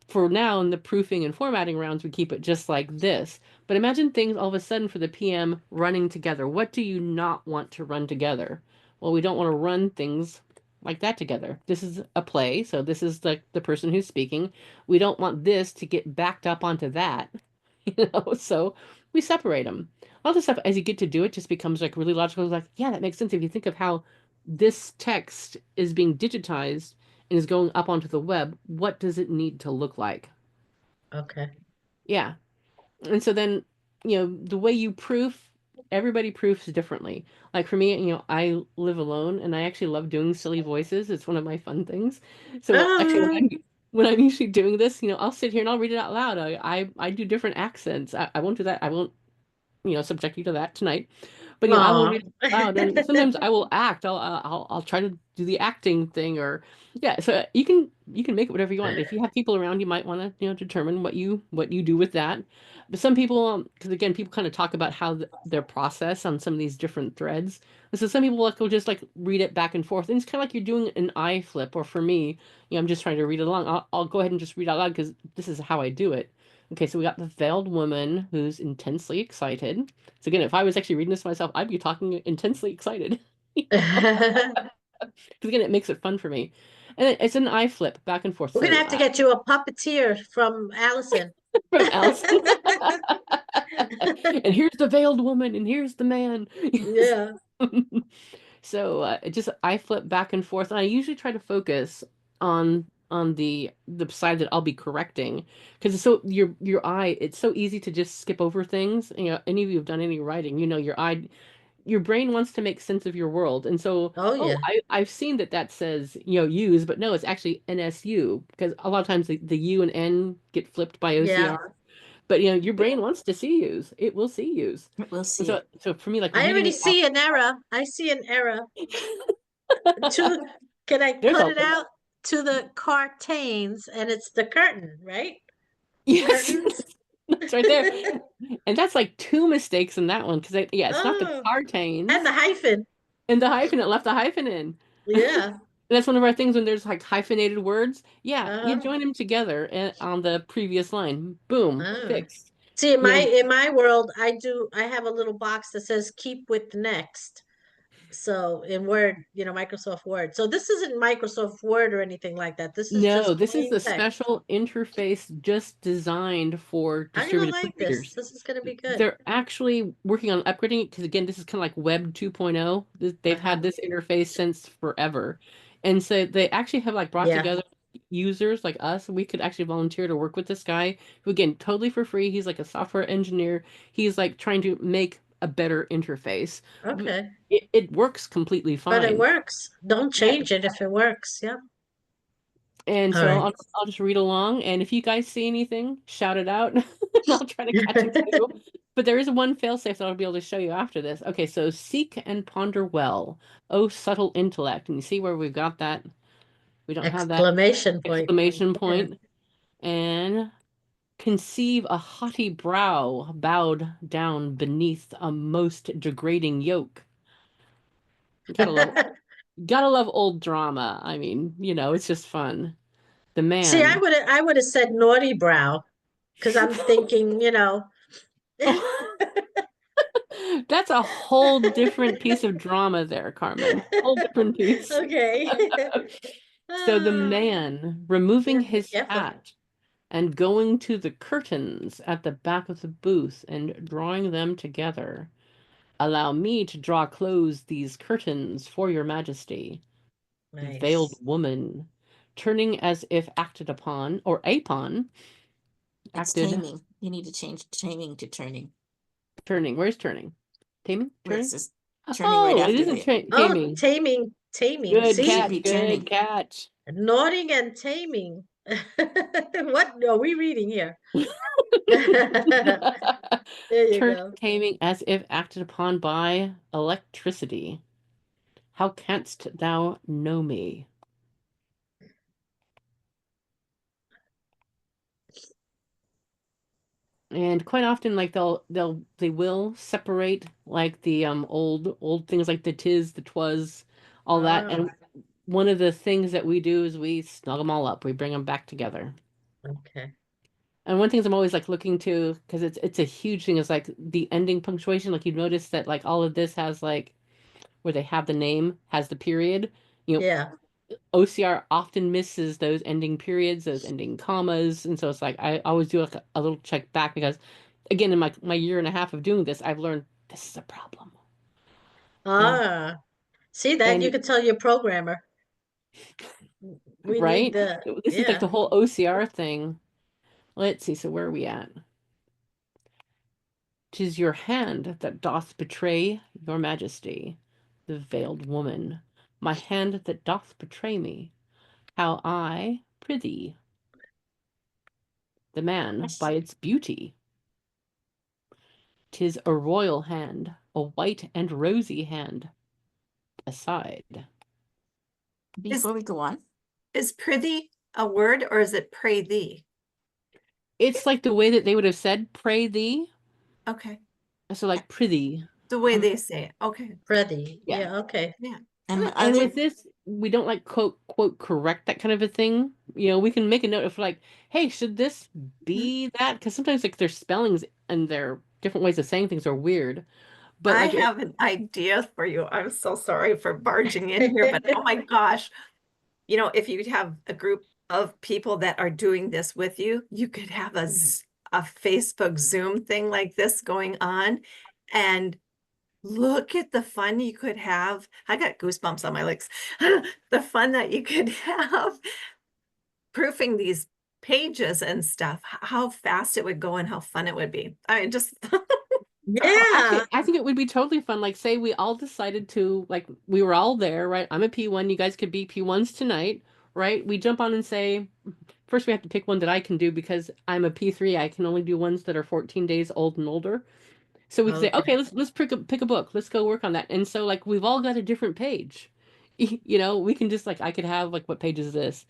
For now, in the proofing and formatting rounds, we keep it just like this. But imagine things all of a sudden for the PM running together. What do you not want to run together? Well, we don't want to run things like that together. This is a play, so this is the person who's speaking. We don't want this to get backed up onto that, so we separate them. All this stuff, as you get to do it, just becomes like really logical. Like, yeah, that makes sense if you think of how this text is being digitized and is going up onto the web. What does it need to look like? Okay. Yeah. And so then, the way you proof, everybody proofs differently. Like for me, I live alone and I actually love doing silly voices. It's one of my fun things. So actually, Ah, when I'm usually doing this, I'll sit here and I'll read it out loud. I do different accents. I won't do that. I won't, subject you to that tonight. But I will Aw. read aloud, and sometimes I will act. I'll try to do the acting thing, or yeah. So you can make it whatever you want. If you have people around, you might want to determine what you do with that. But some people, because again, people kind of talk about how their process on some of these different threads. And so some people will just like read it back and forth, and it's kind of like you're doing an eye flip. Or for me, I'm just trying to read it along. I'll go ahead and just read out loud because this is how I do it. Okay, so we got the veiled woman who's intensely excited. So again, if I was actually reading this myself, I'd be talking intensely excited. Because again, it makes it fun for me. And it's an eye flip back and forth. We're gonna So have to get you a puppeteer from Allison. from Allison. And here's the veiled woman, and here's the man. Yeah. So it just I flip back and forth. And I usually try to focus on the side that I'll be correcting, because it's so your eye. It's so easy to just skip over things. Any of you have done any writing, your brain wants to make sense of your world, and so Oh yeah. I've seen that says use, but no, it's actually NSU, because a lot of times the U and N get flipped by Yeah. OCR. But your brain wants to see use. It will see use. We'll And see so it. so for me, like I reading already it out, see an error. I see an error. To can I there's cut a it out to the curtains and it's the curtain, right? yes, Curtains. that's right there. And that's like two mistakes in that one, because it's not the Oh, and the cartains hyphen. and the hyphen. It left the hyphen in. Yeah. That's one of our things when there's like hyphenated words. Yeah, you Uh-huh. join them together on the previous line. Boom, Ah. fixed. See, in You my know, in my world, I have a little box that says keep with next. So in Word, Microsoft Word. So this isn't Microsoft Word or anything like that. This is no, just this is plain the text. special interface just designed for I'm gonna distributed like this. printers. This is gonna be good. They're actually working on upgrading it, because again, this is kind of like Web 2.0. They've Uh-huh. had this interface since forever. And so they actually have like brought Yeah. together users like us. We could actually volunteer to work with this guy who, again, totally for free. He's like a software engineer. He's like trying to make a better interface. Okay. It works completely But it fine. works. Don't Yeah. change it if it works. Yeah. And All so right. I'll just read along, and if you guys see anything, shout it out, and I'll try to catch it too. But there is one failsafe that I'll be able to show you after this. Okay, so seek and ponder well, oh subtle intellect. And you see where we've got that? We don't have that Exclamation point. exclamation Yeah. point. And conceive a haughty brow bowed down beneath a most degrading yoke. Gotta love old drama. I mean, it's just fun. The See, I man. would have said naughty brow because I'm thinking, That's a whole different piece of drama there, Carmen. Whole different piece. Okay. So the Ah, man removing yeah, be his careful. hat and going to the curtains at the back of the booth and drawing them together. Allow me to draw close these curtains for your majesty. The veiled Nice. woman, turning as if acted upon, or upon, It's acted, taming. You need to change taming to turning. turning. Where's turning? Taming? Where it Turning? says turning right Oh, it after isn't the, Oh, taming. taming, taming. Good it should See, be catch, good turning. catch. nodding and taming. What are we reading here? There you Turn go. taming as if acted upon by electricity. How canst thou know me? And quite often, like they will separate like the old things like the tis, the twas, all that. Ah, And one of the things that we do is we snug them all up. We bring them back together. okay. And one thing I'm always like looking to, because it's a huge thing, is like the ending punctuation. Like you notice that like all of this has like where they have the name has the period. You know, Yeah. OCR often misses those ending periods, those ending commas, and so it's like I always do like a little check back, because again, in my year and a half of doing this, I've learned this is a problem. Ah, see that you And could tell your programmer. We need right, the, this is like yeah. the whole OCR thing. Let's see. So where are we at? 'Tis your hand that doth betray your majesty, the veiled woman. My hand that doth betray me. How I, prithee, the man, Yes. by its beauty. 'Tis a royal hand, a white and rosy hand. Aside. Before we go on, Is prithee a word or is it pray thee? It's like the way that they would have said pray thee. Okay, So like prithee. the way Um, they say it. Okay, Pretty. Yeah. Yeah, okay. yeah. and my And other, with this, we don't like quote correct that kind of a thing. You know, we can make a note of like, hey, should this be that? Because sometimes like their spellings and their different ways of saying things are weird. But I like have an idea for you. I'm so sorry for barging in here, but oh my gosh. You know, if you have a group of people that are doing this with you, you could have a Facebook Zoom thing like this going on. And look at the fun you could have. I got goosebumps on my legs. The fun that you could have proofing these pages and stuff, how fast it would go and how fun it would be. I mean, just Yeah. I think it would be totally fun. Like, say we all decided to, like, we were all there, right? I'm a P1. You guys could be P1s tonight, right? We jump on and say, first we have to pick one that I can do because I'm a P3. I can only do ones that are 14 days old and older. So we can say, Okay. okay, let's pick a book. Let's go work on that. And so like we've all got a different page. You know, we can just like I could have like what page is this?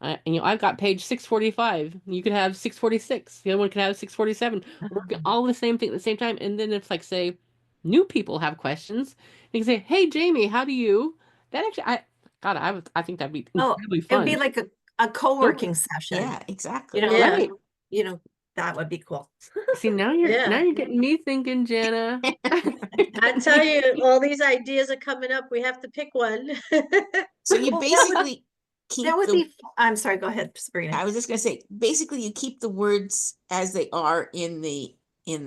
And, you know, I've got page 645. You could have 646. The other one could have 647. Work all the same thing at the same time. And then if like say new people have questions, you can say, hey Jamie, how do you? That actually I think that'd be oh, incredibly it would be fun. like a co-working session. yeah, exactly. You know, Yeah. Right. you know, that would be cool. See now you're Yeah. getting me thinking, Jana. I tell you, all these ideas are coming up. We have to pick one. So you Well, basically keep that would the, be, I'm sorry, go ahead, Sabrina. I was just gonna say, basically you keep the words as they are in the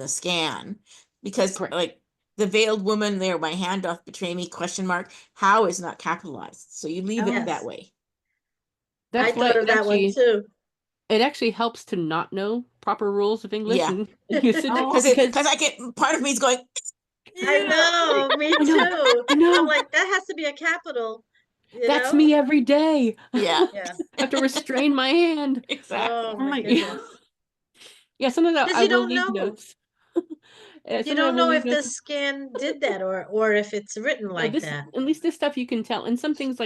scan. Because Correct. like the veiled woman there, my hand doth betray me, question mark, how is not capitalized. So you leave it that Yes. way. I That's why thought of that one too. it actually helps to not know proper rules of English Yeah. and you sit there Oh. Because I get, part of me is going, I yeah. know, me I know, too. I know. I'm like, that has to be a capital, you That's know? me every day. Yeah, Yeah. I have to restrain my hand. exactly. Oh I'm my like, goodness. yeah, sometimes Because I you will don't leave know. notes. You Sometimes I don't will know leave if the notes. scan did that or if it's written No, like this that. at least this stuff you can tell. And some things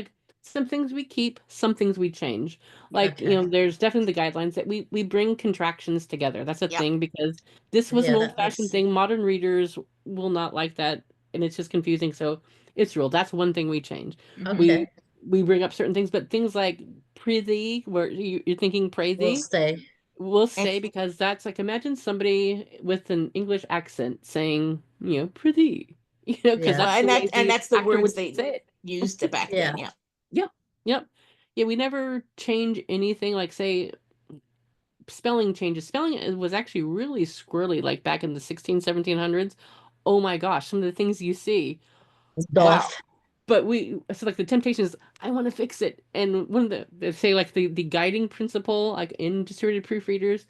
we keep, some things we change. Like, you Okay. know, there's definitely the guidelines that we bring contractions together. That's a Yep. thing because this was an Yeah, that old-fashioned makes thing. Modern readers will not like that, and it's just confusing. So it's ruled. That's one thing we change. Mhm. We okay. we bring up certain things, but things like prithee, where you're thinking pray We'll thee, stay. will And stay because that's like imagine somebody with an English accent saying, you know, prithee, you know, because Yeah. that's well, the way and the that's the actor words would they say it. used back Yeah. then. Yeah. Yep, yep. Yeah, we never change anything like say spelling changes. Spelling was actually really squirrely like back in the 1700s. Oh my gosh, some of the things you see. Wow. Doff. But so like the temptation is I want to fix it. And one of they say like the guiding principle like in distributed proofreaders,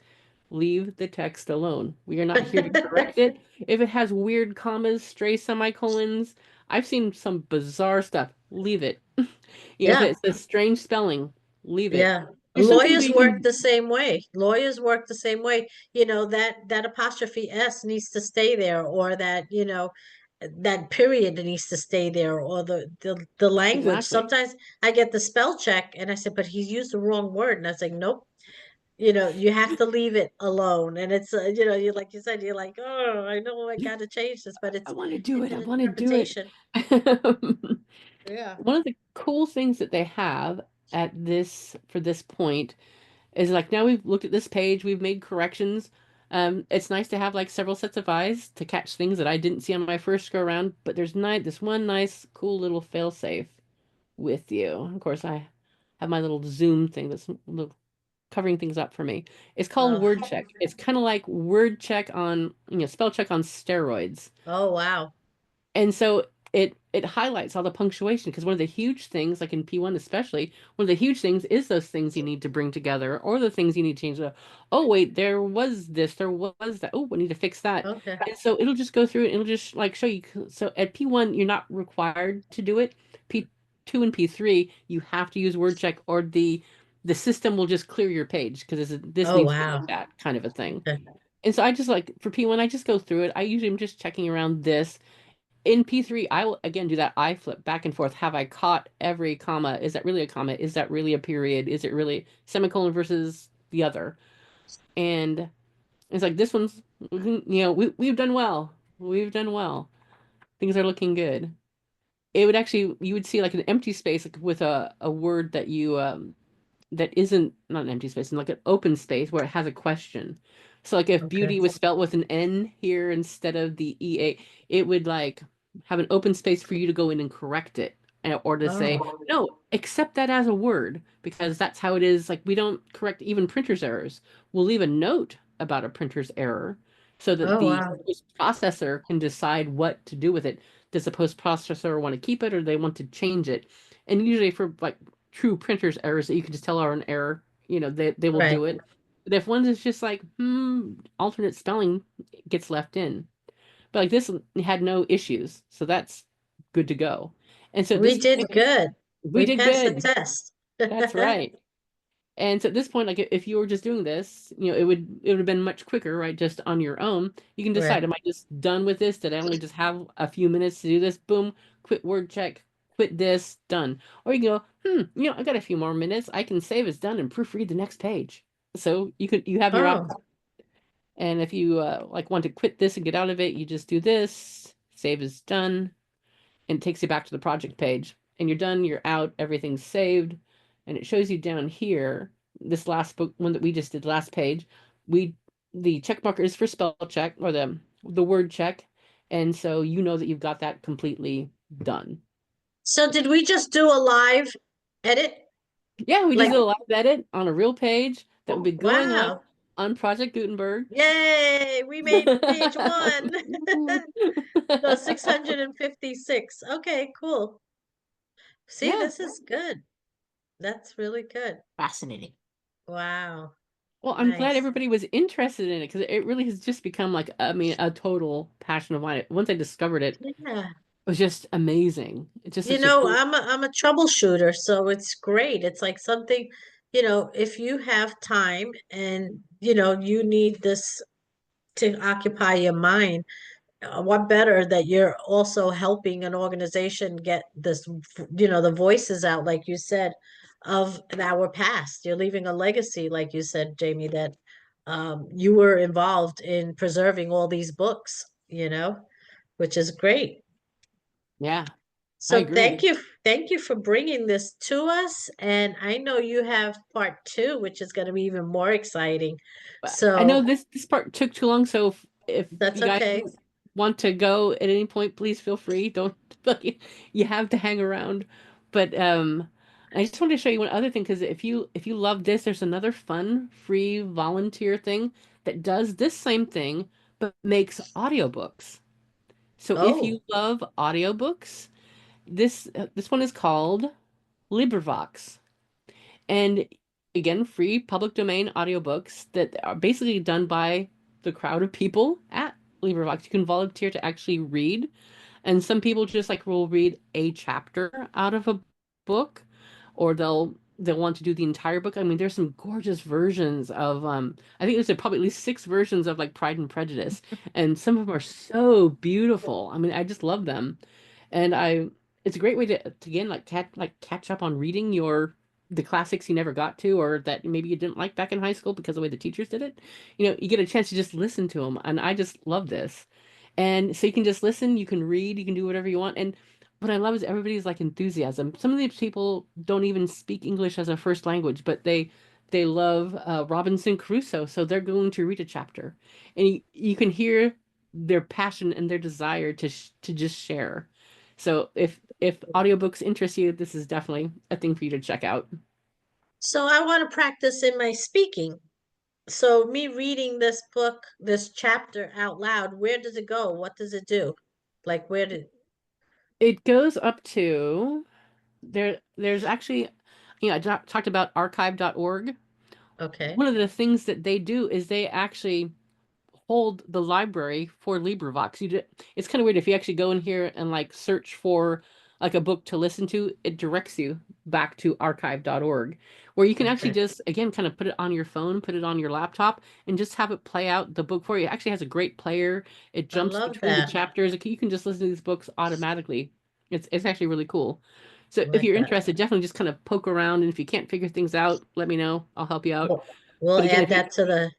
leave the text alone. We are not here to correct it. If it has weird commas, stray semicolons, I've seen some bizarre stuff. Leave it. You know, if Yeah. it's a strange spelling, leave it. Yeah. There's some things Lawyers you work can the same way. Lawyers work the same way. You know, that apostrophe S needs to stay there, or that, that period needs to stay there, or the language. exactly. Sometimes I get the spell check and I said, but he's used the wrong word. And I was like, nope, you have to leave it alone. And it's, you like you said, you're like, oh, I know I gotta change this, but I want to do it's it. I an want to do it. interpretation. Yeah. One of the cool things that they have at this for this point is like now we've looked at this page, we've made corrections. It's nice to have like several sets of eyes to catch things that I didn't see on my first go around, but there's this one nice, cool little fail-safe with you. Of course, I have my little Zoom thing that's covering things up for me. It's called Oh, word check. It's kind of like word check on, spell check on steroids. oh, wow. And so it highlights all the punctuation because one of the huge things, like in P1 especially, one of the huge things is those things you need to bring together or the things you need to change. Oh, wait, there was this, there was that. Oh, we need to fix that. Okay. And so it'll just go through it. It'll just like show you. So at P1, you're not required to do it. P2 and P3, you have to use word check or the system will just clear your page because this Oh, needs to be wow. like that kind of a thing. Okay. And so I just like for P1, I just go through it. I usually am just checking around this. In P3, I will again do that I flip back and forth. Have I caught every comma? Is that really a comma? Is that really a period? Is it really semicolon versus the other? And it's like this one's, we've done well. We've done well. Things are looking good. It would actually, you would see like an empty space like with a word that that isn't not an empty space, and like an open space where it has a question. So like if Okay. beauty was spelt with an N here instead of the EA, it would like have an open space for you to go in and correct it. Or to say, Oh, no, accept that as a word, because that's how it is. Like we don't correct even printer's errors. We'll leave a note about a printer's error so that oh, the wow. processor can decide what to do with it. Does the post processor want to keep it or they want to change it? And usually for like true printers errors that you can just tell are an error, they will Right. do it. But if one is just like, alternate spelling gets left in. But like this had no issues, so that's good to go. And so at We this did point, good. we We did passed the good. test. That's right. And so at this point, like if you were just doing this, it would have been much quicker, right? Just on your own. You can decide, Right. am I just done with this? Did I only just have a few minutes to do this? Boom, quit word check, quit this, done. Or you can go, I got a few more minutes. I can save as done and proofread the next page. So you have your Oh, option. And if you like want to quit this and get out of it, you just do this, save as done, and it takes you back to the project page. And you're done, you're out, everything's saved. And it shows you down here, this last book one that we just did last page, we the check marker is for spell check or the word check. And so you know that you've got that completely done. so did we just do a live edit? Yeah, we just Like, did a live edit on a real page that will be going up wow. on Project Gutenberg. Yay, we made page one. No, 656. Okay, cool. See, Yeah. this is good. That's really good. Fascinating. Wow. Well, I'm glad Nice. everybody was interested in it because it really has just become like, I mean, a total passion of mine. Once I discovered it, it Yeah. was just amazing. It's just You such a know, cool. I'm a troubleshooter, so it's great. It's like something, if you have time and, you need this to occupy your mind, what better that you're also helping an organization get this, the voices out, like you said, of our past. You're leaving a legacy, like you said, Jamie, that you were involved in preserving all these books, which is great. Yeah, I So agree. thank you for bringing this to us. And I know you have part two, which is going to be even more exciting. But I know So this part took too long, so if that's you guys okay. want to go at any point, please feel free. Don't you have to hang around. But I just wanted to show you one other thing because if you love this, there's another fun free volunteer thing that does this same thing but makes audiobooks. So if you Oh, love audiobooks, this one is called LibriVox. And again, free public domain audiobooks that are basically done by the crowd of people at LibriVox. You can volunteer to actually read, and some people just like will read a chapter out of a book, or they'll want to do the entire book. I mean, there's some gorgeous versions of I think there's probably at least six versions of like Pride and Prejudice, and some of them are so beautiful. I mean, I just love them. And it's a great way to again catch up on reading the classics you never got to or that maybe you didn't like back in high school because of the way the teachers did it. You get a chance to just listen to them, and I just love this. And so you can just listen, you can read, you can do whatever you want. And what I love is everybody's like enthusiasm. Some of these people don't even speak English as a first language, but they love Robinson Crusoe, so they're going to read a chapter, and you can hear their passion and their desire to just share. So if audiobooks interest you, this is definitely a thing for you to check out. so I want to practice in my speaking. So me reading this book, this chapter out loud, where does it go? What does it do? Like where did It goes up to there's actually, I talked about archive.org. okay. One of the things that they do is they actually hold the library for LibriVox. It's kind of weird if you actually go in here and like search for like a book to listen to, it directs you back to archive.org, where you can actually Okay. just, again, kind of put it on your phone, put it on your laptop, and just have it play out the book for you. It actually has a great player. It I jumps love between the that. chapters. You can just listen to these books automatically. It's actually really cool. So I if like you're that. interested, definitely just kind of poke around, and if you can't figure things out, let me know. I'll help you out. We'll But again, add if you that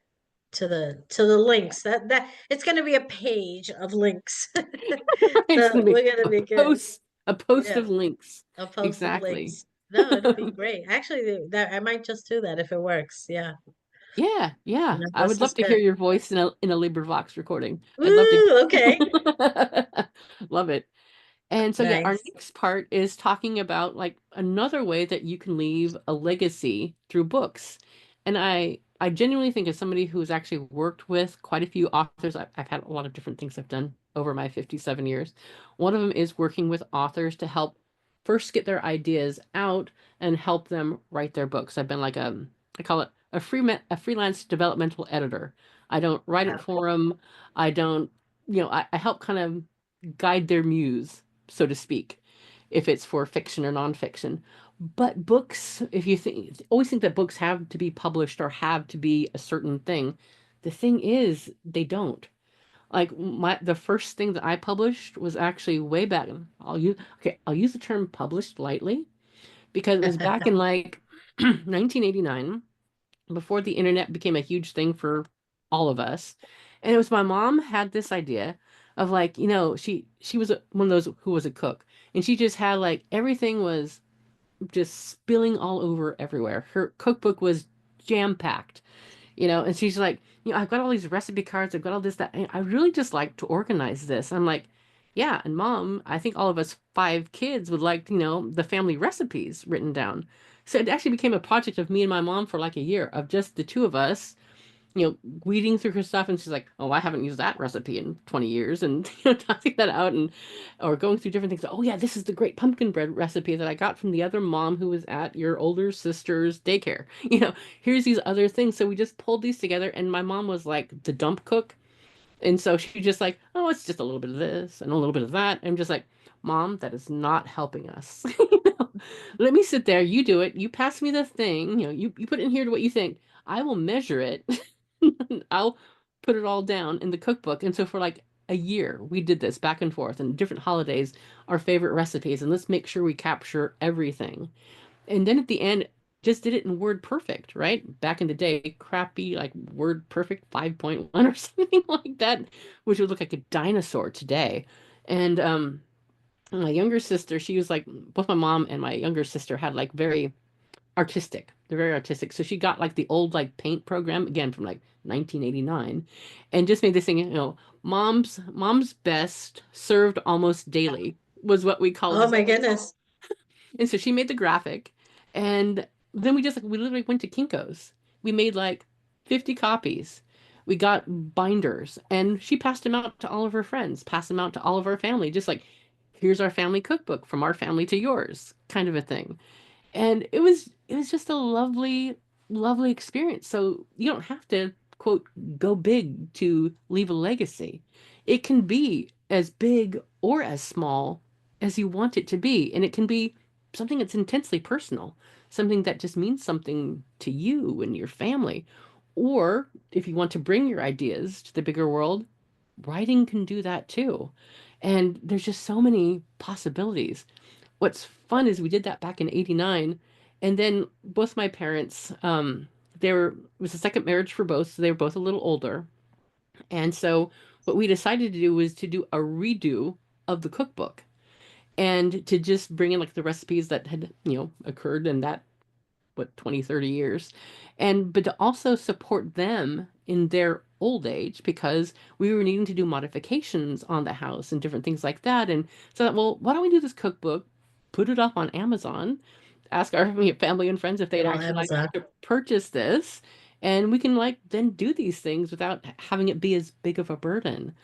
to the links. That it's going to be a page of links. it's So gonna be we're going to a be good. post Yeah, of links. a post of Exactly. links. No, it'll be great. Actually, that I might just do that if it works. Yeah. Yeah, yeah. No, I would this love is to hear good. your voice in a LibriVox recording. I'd love to Woo, okay. love it. And so, yeah, our Nice. next part is talking about like another way that you can leave a legacy through books. And I genuinely think as somebody who's actually worked with quite a few authors, I've had a lot of different things I've done over my 57 years. One of them is working with authors to help first get their ideas out and help them write their books. I've been like I call it a freelance developmental editor. I don't write it Wow. for them. I don't, I help kind of guide their muse, so to speak, if it's for fiction or nonfiction. But books, if you always think that books have to be published or have to be a certain thing, the thing is they don't. Like the first thing that I published was actually way back. I'll use the term published lightly because it was back in like 1989, before the internet became a huge thing for all of us. And it was my mom had this idea of like, she was one of those who was a cook, and she just had like everything was just spilling all over everywhere. Her cookbook was jam packed, and she's like, I've got all these recipe cards, I've got all this, that, and I really just like to organize this. I'm like, yeah, and mom, I think all of us 5 kids would like, the family recipes written down. So it actually became a project of me and my mom for like a year of just the two of us, weeding through her stuff. And she's like, oh, I haven't used that recipe in 20 years. And, tossing that out or going through different things. Oh, yeah, this is the great pumpkin bread recipe that I got from the other mom who was at your older sister's daycare. Here's these other things. So we just pulled these together. And my mom was like the dump cook. And so she just like, oh, it's just a little bit of this and a little bit of that. I'm just like, Mom, that is not helping us. Let me sit there. You do it. You pass me the thing. You put it in here to what you think. I will measure it. I'll put it all down in the cookbook. And so for like a year, we did this back and forth and different holidays, our favorite recipes. And let's make sure we capture everything. And then at the end, just did it in Word Perfect, right? Back in the day, crappy like Word Perfect 5.1 or something like that, which would look like a dinosaur today. And my younger sister, she was like, both my mom and my younger sister had like very artistic. They're very artistic. So she got like the old like paint program again from like 1989 and just made this thing, mom's best served almost daily was what we called Oh it. my goodness. And so she made the graphic. And then we literally went to Kinko's. We made like 50 copies. We got binders and she passed them out to all of her friends, passed them out to all of our family, just like, here's our family cookbook from our family to yours, kind of a thing. And it was just a lovely experience. So you don't have to quote go big to leave a legacy. It can be as big or as small as you want it to be, and it can be something that's intensely personal, something that just means something to you and your family. Or if you want to bring your ideas to the bigger world, writing can do that too. And there's just so many possibilities. What's fun is we did that back in 89, and then both my parents, it was a second marriage for both, so they were both a little older. And so what we decided to do was to do a redo of the cookbook and to just bring in like the recipes that had, occurred in that, what, 20, 30 years. But to also support them in their old age because we were needing to do modifications on the house and different things like that. And so, well, why don't we do this cookbook, put it up on Amazon, ask our family and friends if they'd Good old actually like Amazon. to purchase this, and we can like then do these things without having it be as big of a burden.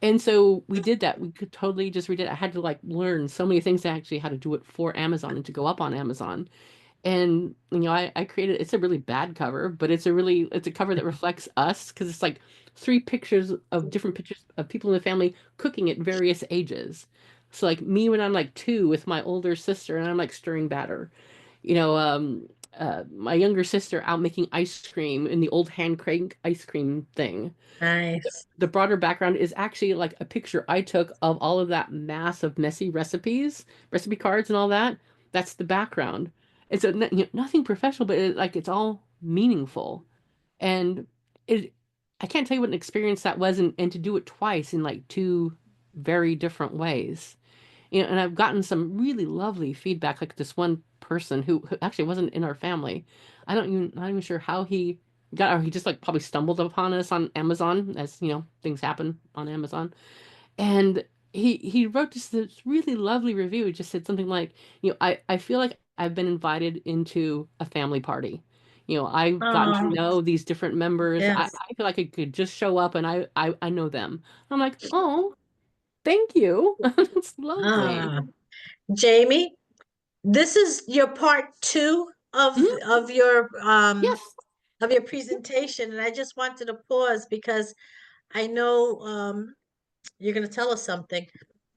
And so we did that. We could totally just read it. I had to like learn so many things actually how to do it for Amazon and to go up on Amazon. And I created, it's a really bad cover, but it's a cover that reflects us because it's like 3 pictures of different pictures of people in the family cooking at various ages. So like me when I'm like 2 with my older sister and I'm like stirring batter. You know, um my younger sister out making ice cream in the old hand crank ice cream thing. Nice. The broader background is actually like a picture I took of all of that mass of messy recipes, recipe cards and all that. That's the background. And so nothing professional, but like it's all meaningful. And it, I can't tell you what an experience that was, and to do it twice in like two very different ways. And I've gotten some really lovely feedback, like this one person who actually wasn't in our family. Not even sure how he got, or he just like probably stumbled upon us on Amazon, as things happen on Amazon. And he wrote just this really lovely review. It just said something like, I feel like I've been invited into a family party. I've gotten to Oh, know these different members. yes. I feel like I could just show up and I know them. I'm like, oh, thank you. It's lovely. Ah, Jamie, this is your part two Mhm. of your Yes. presentation, and I just wanted to pause because I know you're going to tell us something,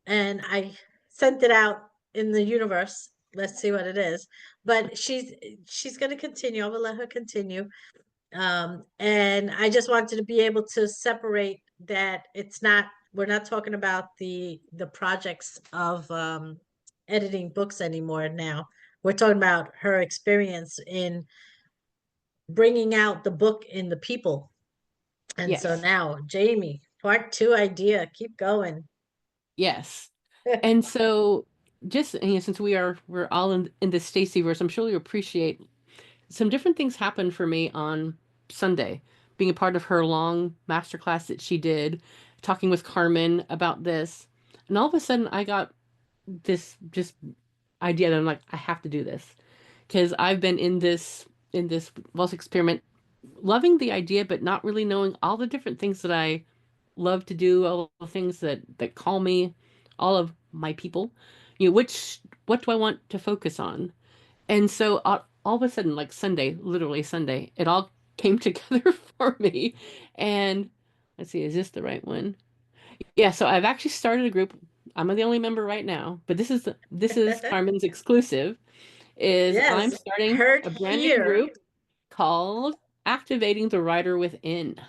and I sent it out in the universe. Let's see what it is. But she's going to continue. I will let her continue. And I just wanted to be able to separate that we're not talking about the projects of editing books anymore now. We're talking about her experience in bringing out the book in the people. And so Yes. now, Jamie, part two idea, keep going. Yes. And so just since we're all in the Stacy verse, I'm sure you appreciate some different things happened for me on Sunday, being a part of her long masterclass that she did, talking with Carmen about this. And all of a sudden I got this just idea that I'm like, I have to do this. Because I've been in this Welsh experiment, loving the idea, but not really knowing all the different things that I love to do, all the things that call me, all of my people. What do I want to focus on? And so all of a sudden, like Sunday, literally Sunday, it all came together for me. And let's see, is this the right one? Yeah, so I've actually started a group. I'm the only member right now, but this is Carmen's exclusive. Is I'm Yes, starting heard a brand new here. group called Activating the Writer Within.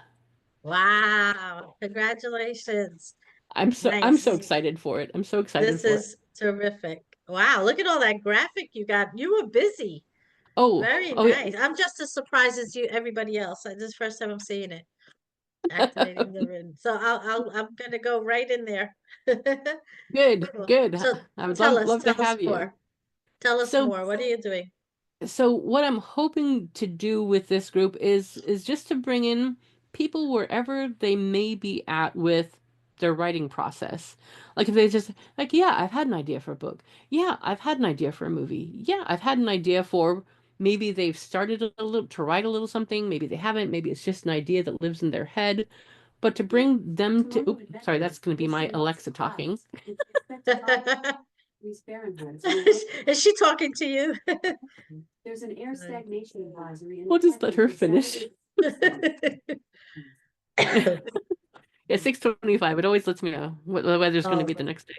Wow, congratulations. I'm so Nice. excited for it. I'm so excited This for it. is terrific. Wow, look at all that graphic you got. You were busy. Oh, Very oh yeah. nice. I'm just as surprised as everybody else. This is the first time I'm seeing it. Activating the ring. So I'm gonna go right in there. Good, Cool. good. So I would love to tell us have you. more. Tell us So more. What are you doing? so what I'm hoping to do with this group is just to bring in people wherever they may be at with their writing process. Like if they just like, yeah, I've had an idea for a book. Yeah, I've had an idea for a movie. Yeah, I've had an idea for maybe they've started a little to write a little something, maybe they haven't, maybe it's just an idea that lives in their head. But to bring them to, oops, sorry, that's going to be my Alexa talking. Is she talking to you? There's an air stagnation advisory. We'll just let her finish. Yeah, 6:25. It always lets me know what the weather's going to be the next day.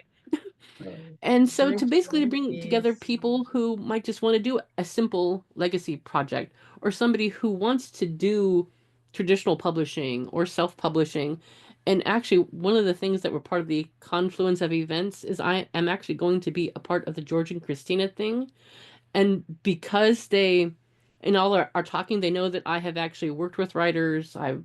And so to basically bring together people who might just want to do a simple legacy project, or somebody who wants to do traditional publishing or self-publishing. And actually, one of the things that were part of the confluence of events is I am actually going to be a part of the George and Christina thing. And because they, in all our talking, they know that I have actually worked with writers, I've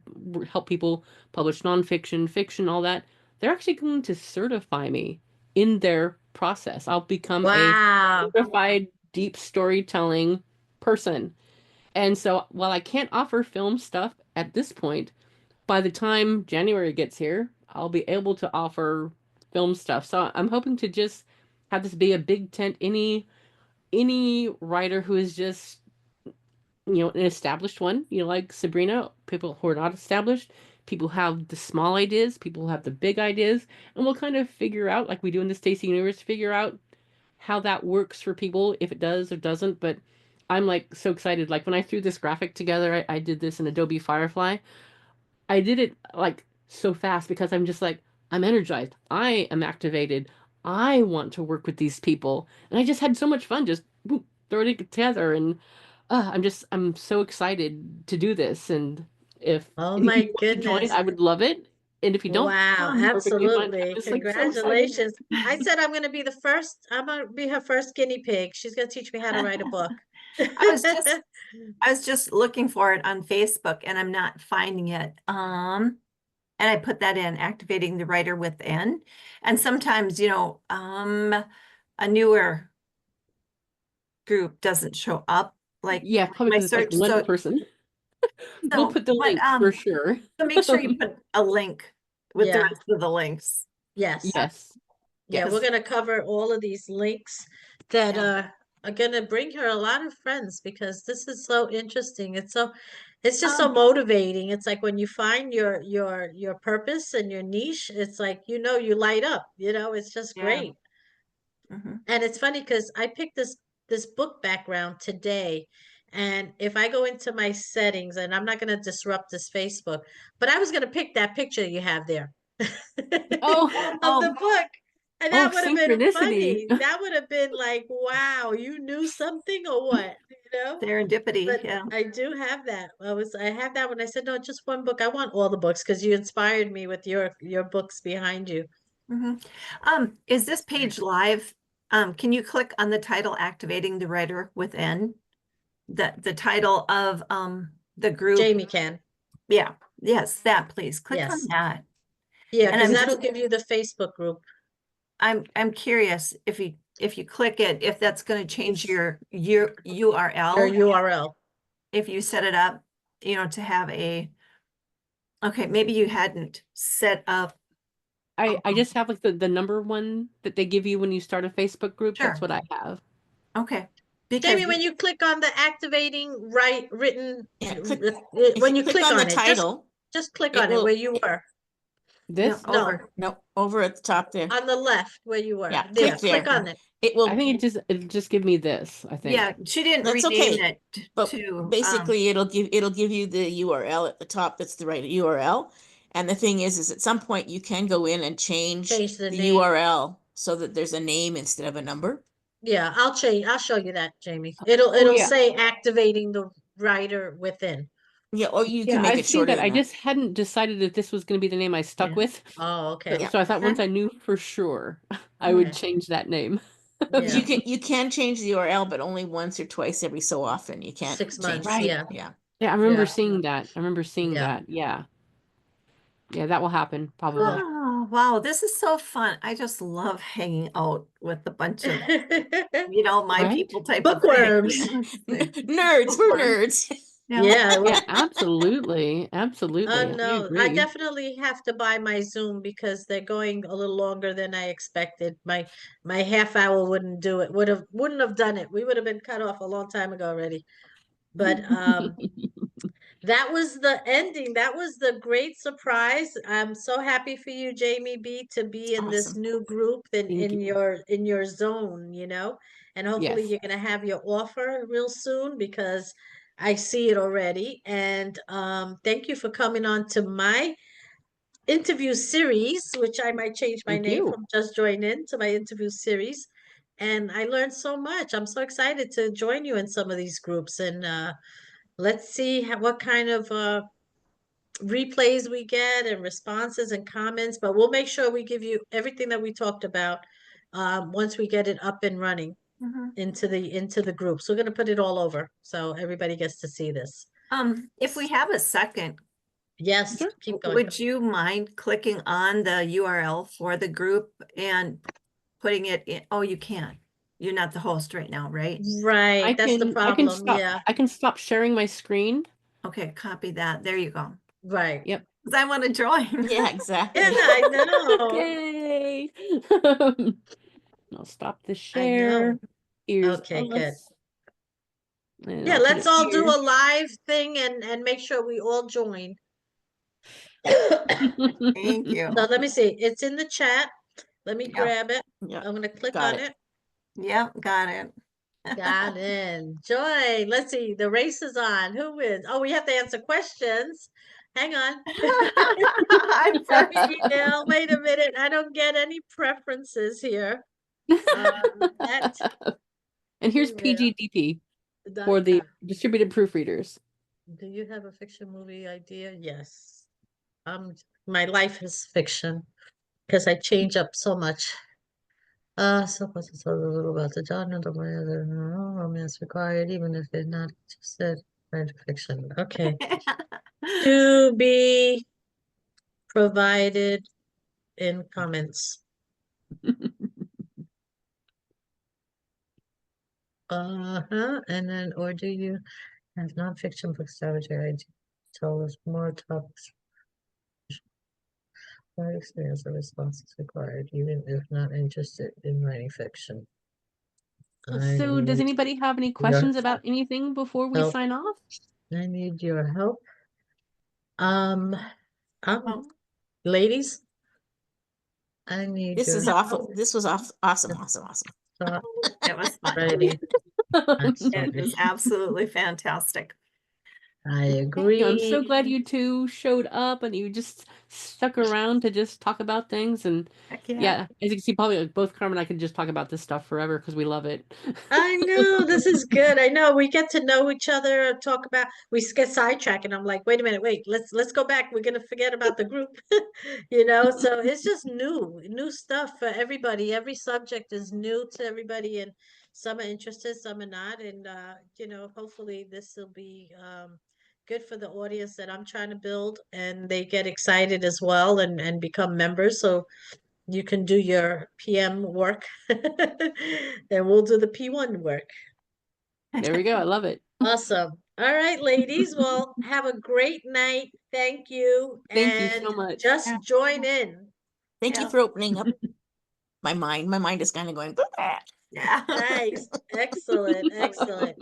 helped people publish nonfiction, fiction, all that. They're actually going to certify me in their process. I'll become a Wow. certified deep storytelling person. And so while I can't offer film stuff at this point, by the time January gets here, I'll be able to offer film stuff. So I'm hoping to just have this be a big tent. Any writer who is just an established one, like Sabrina, people who are not established, people who have the small ideas, people who have the big ideas, and we'll kind of figure out, like we do in the Stacy Universe, figure out how that works for people, if it does or doesn't. But I'm like so excited. Like when I threw this graphic together, I did this in Adobe Firefly. I did it like so fast because I'm just like, I'm energized. I am activated. I want to work with these people. And I just had so much fun just boop, throwing it together. And I'm so excited to do this. And if Oh any of my you want to join, goodness. I would love it. And if you don't, Wow, perfectly fine. I'm absolutely. just like so excited. Congratulations. I said I'm gonna be the first, I'm gonna be her first guinea pig. She's gonna teach me how to write a book. I was just looking for it on Facebook and I'm not finding it. And I put that in, activating the writer within. And sometimes, a newer group doesn't show up like Yeah, probably my because it's like search. one So, person. We'll put the but, link for sure. so make sure you put a link with the Yeah. rest of the links. Yes. Yes. Yeah, we're Yes. gonna cover all of these links that Yeah. are gonna bring her a lot of friends because this is so interesting. It's just so Um, motivating. It's like when you find your purpose and your niche, it's like you light up, it's just Yeah. great. mhm. And it's funny because I picked this book background today. And if I go into my settings, and I'm not going to disrupt this Facebook, but I was going to pick that picture you have there Oh, of the book. And oh, that would have been synchronicity. funny. That would have been like, wow, you knew something or what, Serendipity. But Yeah. I do have that. I have that when I said, no, just one book. I want all the books because you inspired me with your books behind you. Mhm. Is this page live? Can you click on the title, Activating the Writer Within? The title of the group. Jamie can. Yeah, yes, that please. Click on Yes. that. Yeah, And because I'm that'll just give you the Facebook group. I'm curious if you click it, if that's going to change your URL. Or URL. If you set it up, to have okay, maybe you hadn't set up. I just have like the number one that they give you when you start a Facebook group. That's Sure. what I have. Okay. Because Jamie, when you click on the activating written, Yeah, when if you click click on the on it, title, just click it on it where will, you were. This? no, No, over. no, over at the top there. on the left where you were. Yeah, There, click click there. on it. It I will, think it'll just give me this, I think. Yeah, she didn't that's rename okay. it But to basically it'll give you the URL at the top. That's the right URL. And the thing is at some point you can go in and change Change the the name. URL so that there's a name instead of a number. Yeah, I'll show you that, Jamie. It'll yeah. say activating the writer within. Yeah, or you Yeah, can make I've it seen shorter that. than I that. just hadn't decided that this was going to be the name I stuck Yeah. with. Oh, okay. So I thought once I knew for sure, I would Okay. change that name. Yeah. You can change the URL, but only once or twice every so often. You can't 6 change months. it. Right. Yeah. Yeah. Yeah, I remember Yeah. seeing that. Yeah. Yeah. Yeah, that will happen probably. Cool. Oh, wow, this is so fun. I just love hanging out with a bunch of, my Right? people type Bookworms. of thing. Nerds, we're nerds. Yeah. Yeah, absolutely. Absolutely. I No, I agree. definitely have to buy my Zoom because they're going a little longer than I expected. My half hour wouldn't do it. Wouldn't have done it. We would have been cut off a long time ago already. But that was the ending. That was the great surprise. I'm so happy for you, Jamie B, to be in this Awesome. new group and Thank in you. your zone, and hopefully Yes. you're gonna have your offer real soon because I see it already. And thank you for coming on to my interview series, which I might change my Thank name you. from Just Join In to my interview series. And I learned so much. I'm so excited to join you in some of these groups and let's see what kind of replays we get and responses and comments, but we'll make sure we give you everything that we talked about once we get it up and running Mhm. into the group. So we're going to put it all over so everybody gets to see this. If we have a second, Yes, Sure. keep going. would you mind clicking on the URL for the group and putting it in? Oh, you can. You're not the host right now, right? Right, that's the problem. stop. Yeah, I can stop sharing my screen. Okay, copy that. There you go. right. Yep. Because I want to join. Yeah, exactly. Yeah, I know. Okay. I'll stop the I share. know. Here's Okay, good. us. And Yeah, I'll put let's it all do here. a live thing and make sure we all join. Thank you. So let me see. It's in the chat. Let me Yep. grab it. Yeah, I'm gonna click got on it. it. Yep, got it. Got in. Joy. Let's see. The race is on. Who wins? Oh, we have to answer questions. Hang on. I'm sorry. Now, wait a minute. I don't get any preferences here. That And here's email. PGDP. for the .com. distributed proofreaders. Do you have a fiction movie idea? Yes. My life is fiction because I change up so much. Supposed to tell a little about the genre, the way other romance required, even if it's not just said fiction. Okay. To be provided in comments. And then, or do you have nonfiction books that would you tell us more topics? What experience or responses required, even if not interested in writing fiction? I So does need anybody have any your questions about anything before we help. sign off? I need your help. Um, Oh, ladies, I need This your is awful. This was awesome. stop it was fun. writing. I'm It sorry. was absolutely fantastic. I Yeah, I'm so agree. glad you two showed up and you just stuck around to just talk about things. And Heck yeah, as you can see, probably like both Carmen and I could just talk about this stuff forever because we love it. I know this is good. I know we get to know each other, talk about we get sidetracked, and I'm like, wait a minute, wait, let's go back. We're gonna forget about the group, So it's just new stuff for everybody. Every subject is new to everybody, and some are interested, some are not, and hopefully this will be good for the audience that I'm trying to build, and they get excited as well and become members. So you can do your PM work and we'll do the P1 work. There we go. I love it. Awesome. All right, ladies. Well, have a great night. Thank you. Thank you And so much. just join in. Thank you Yeah. for opening up my mind. My mind is kind of going. Yeah. Nice. Excellent. Excellent.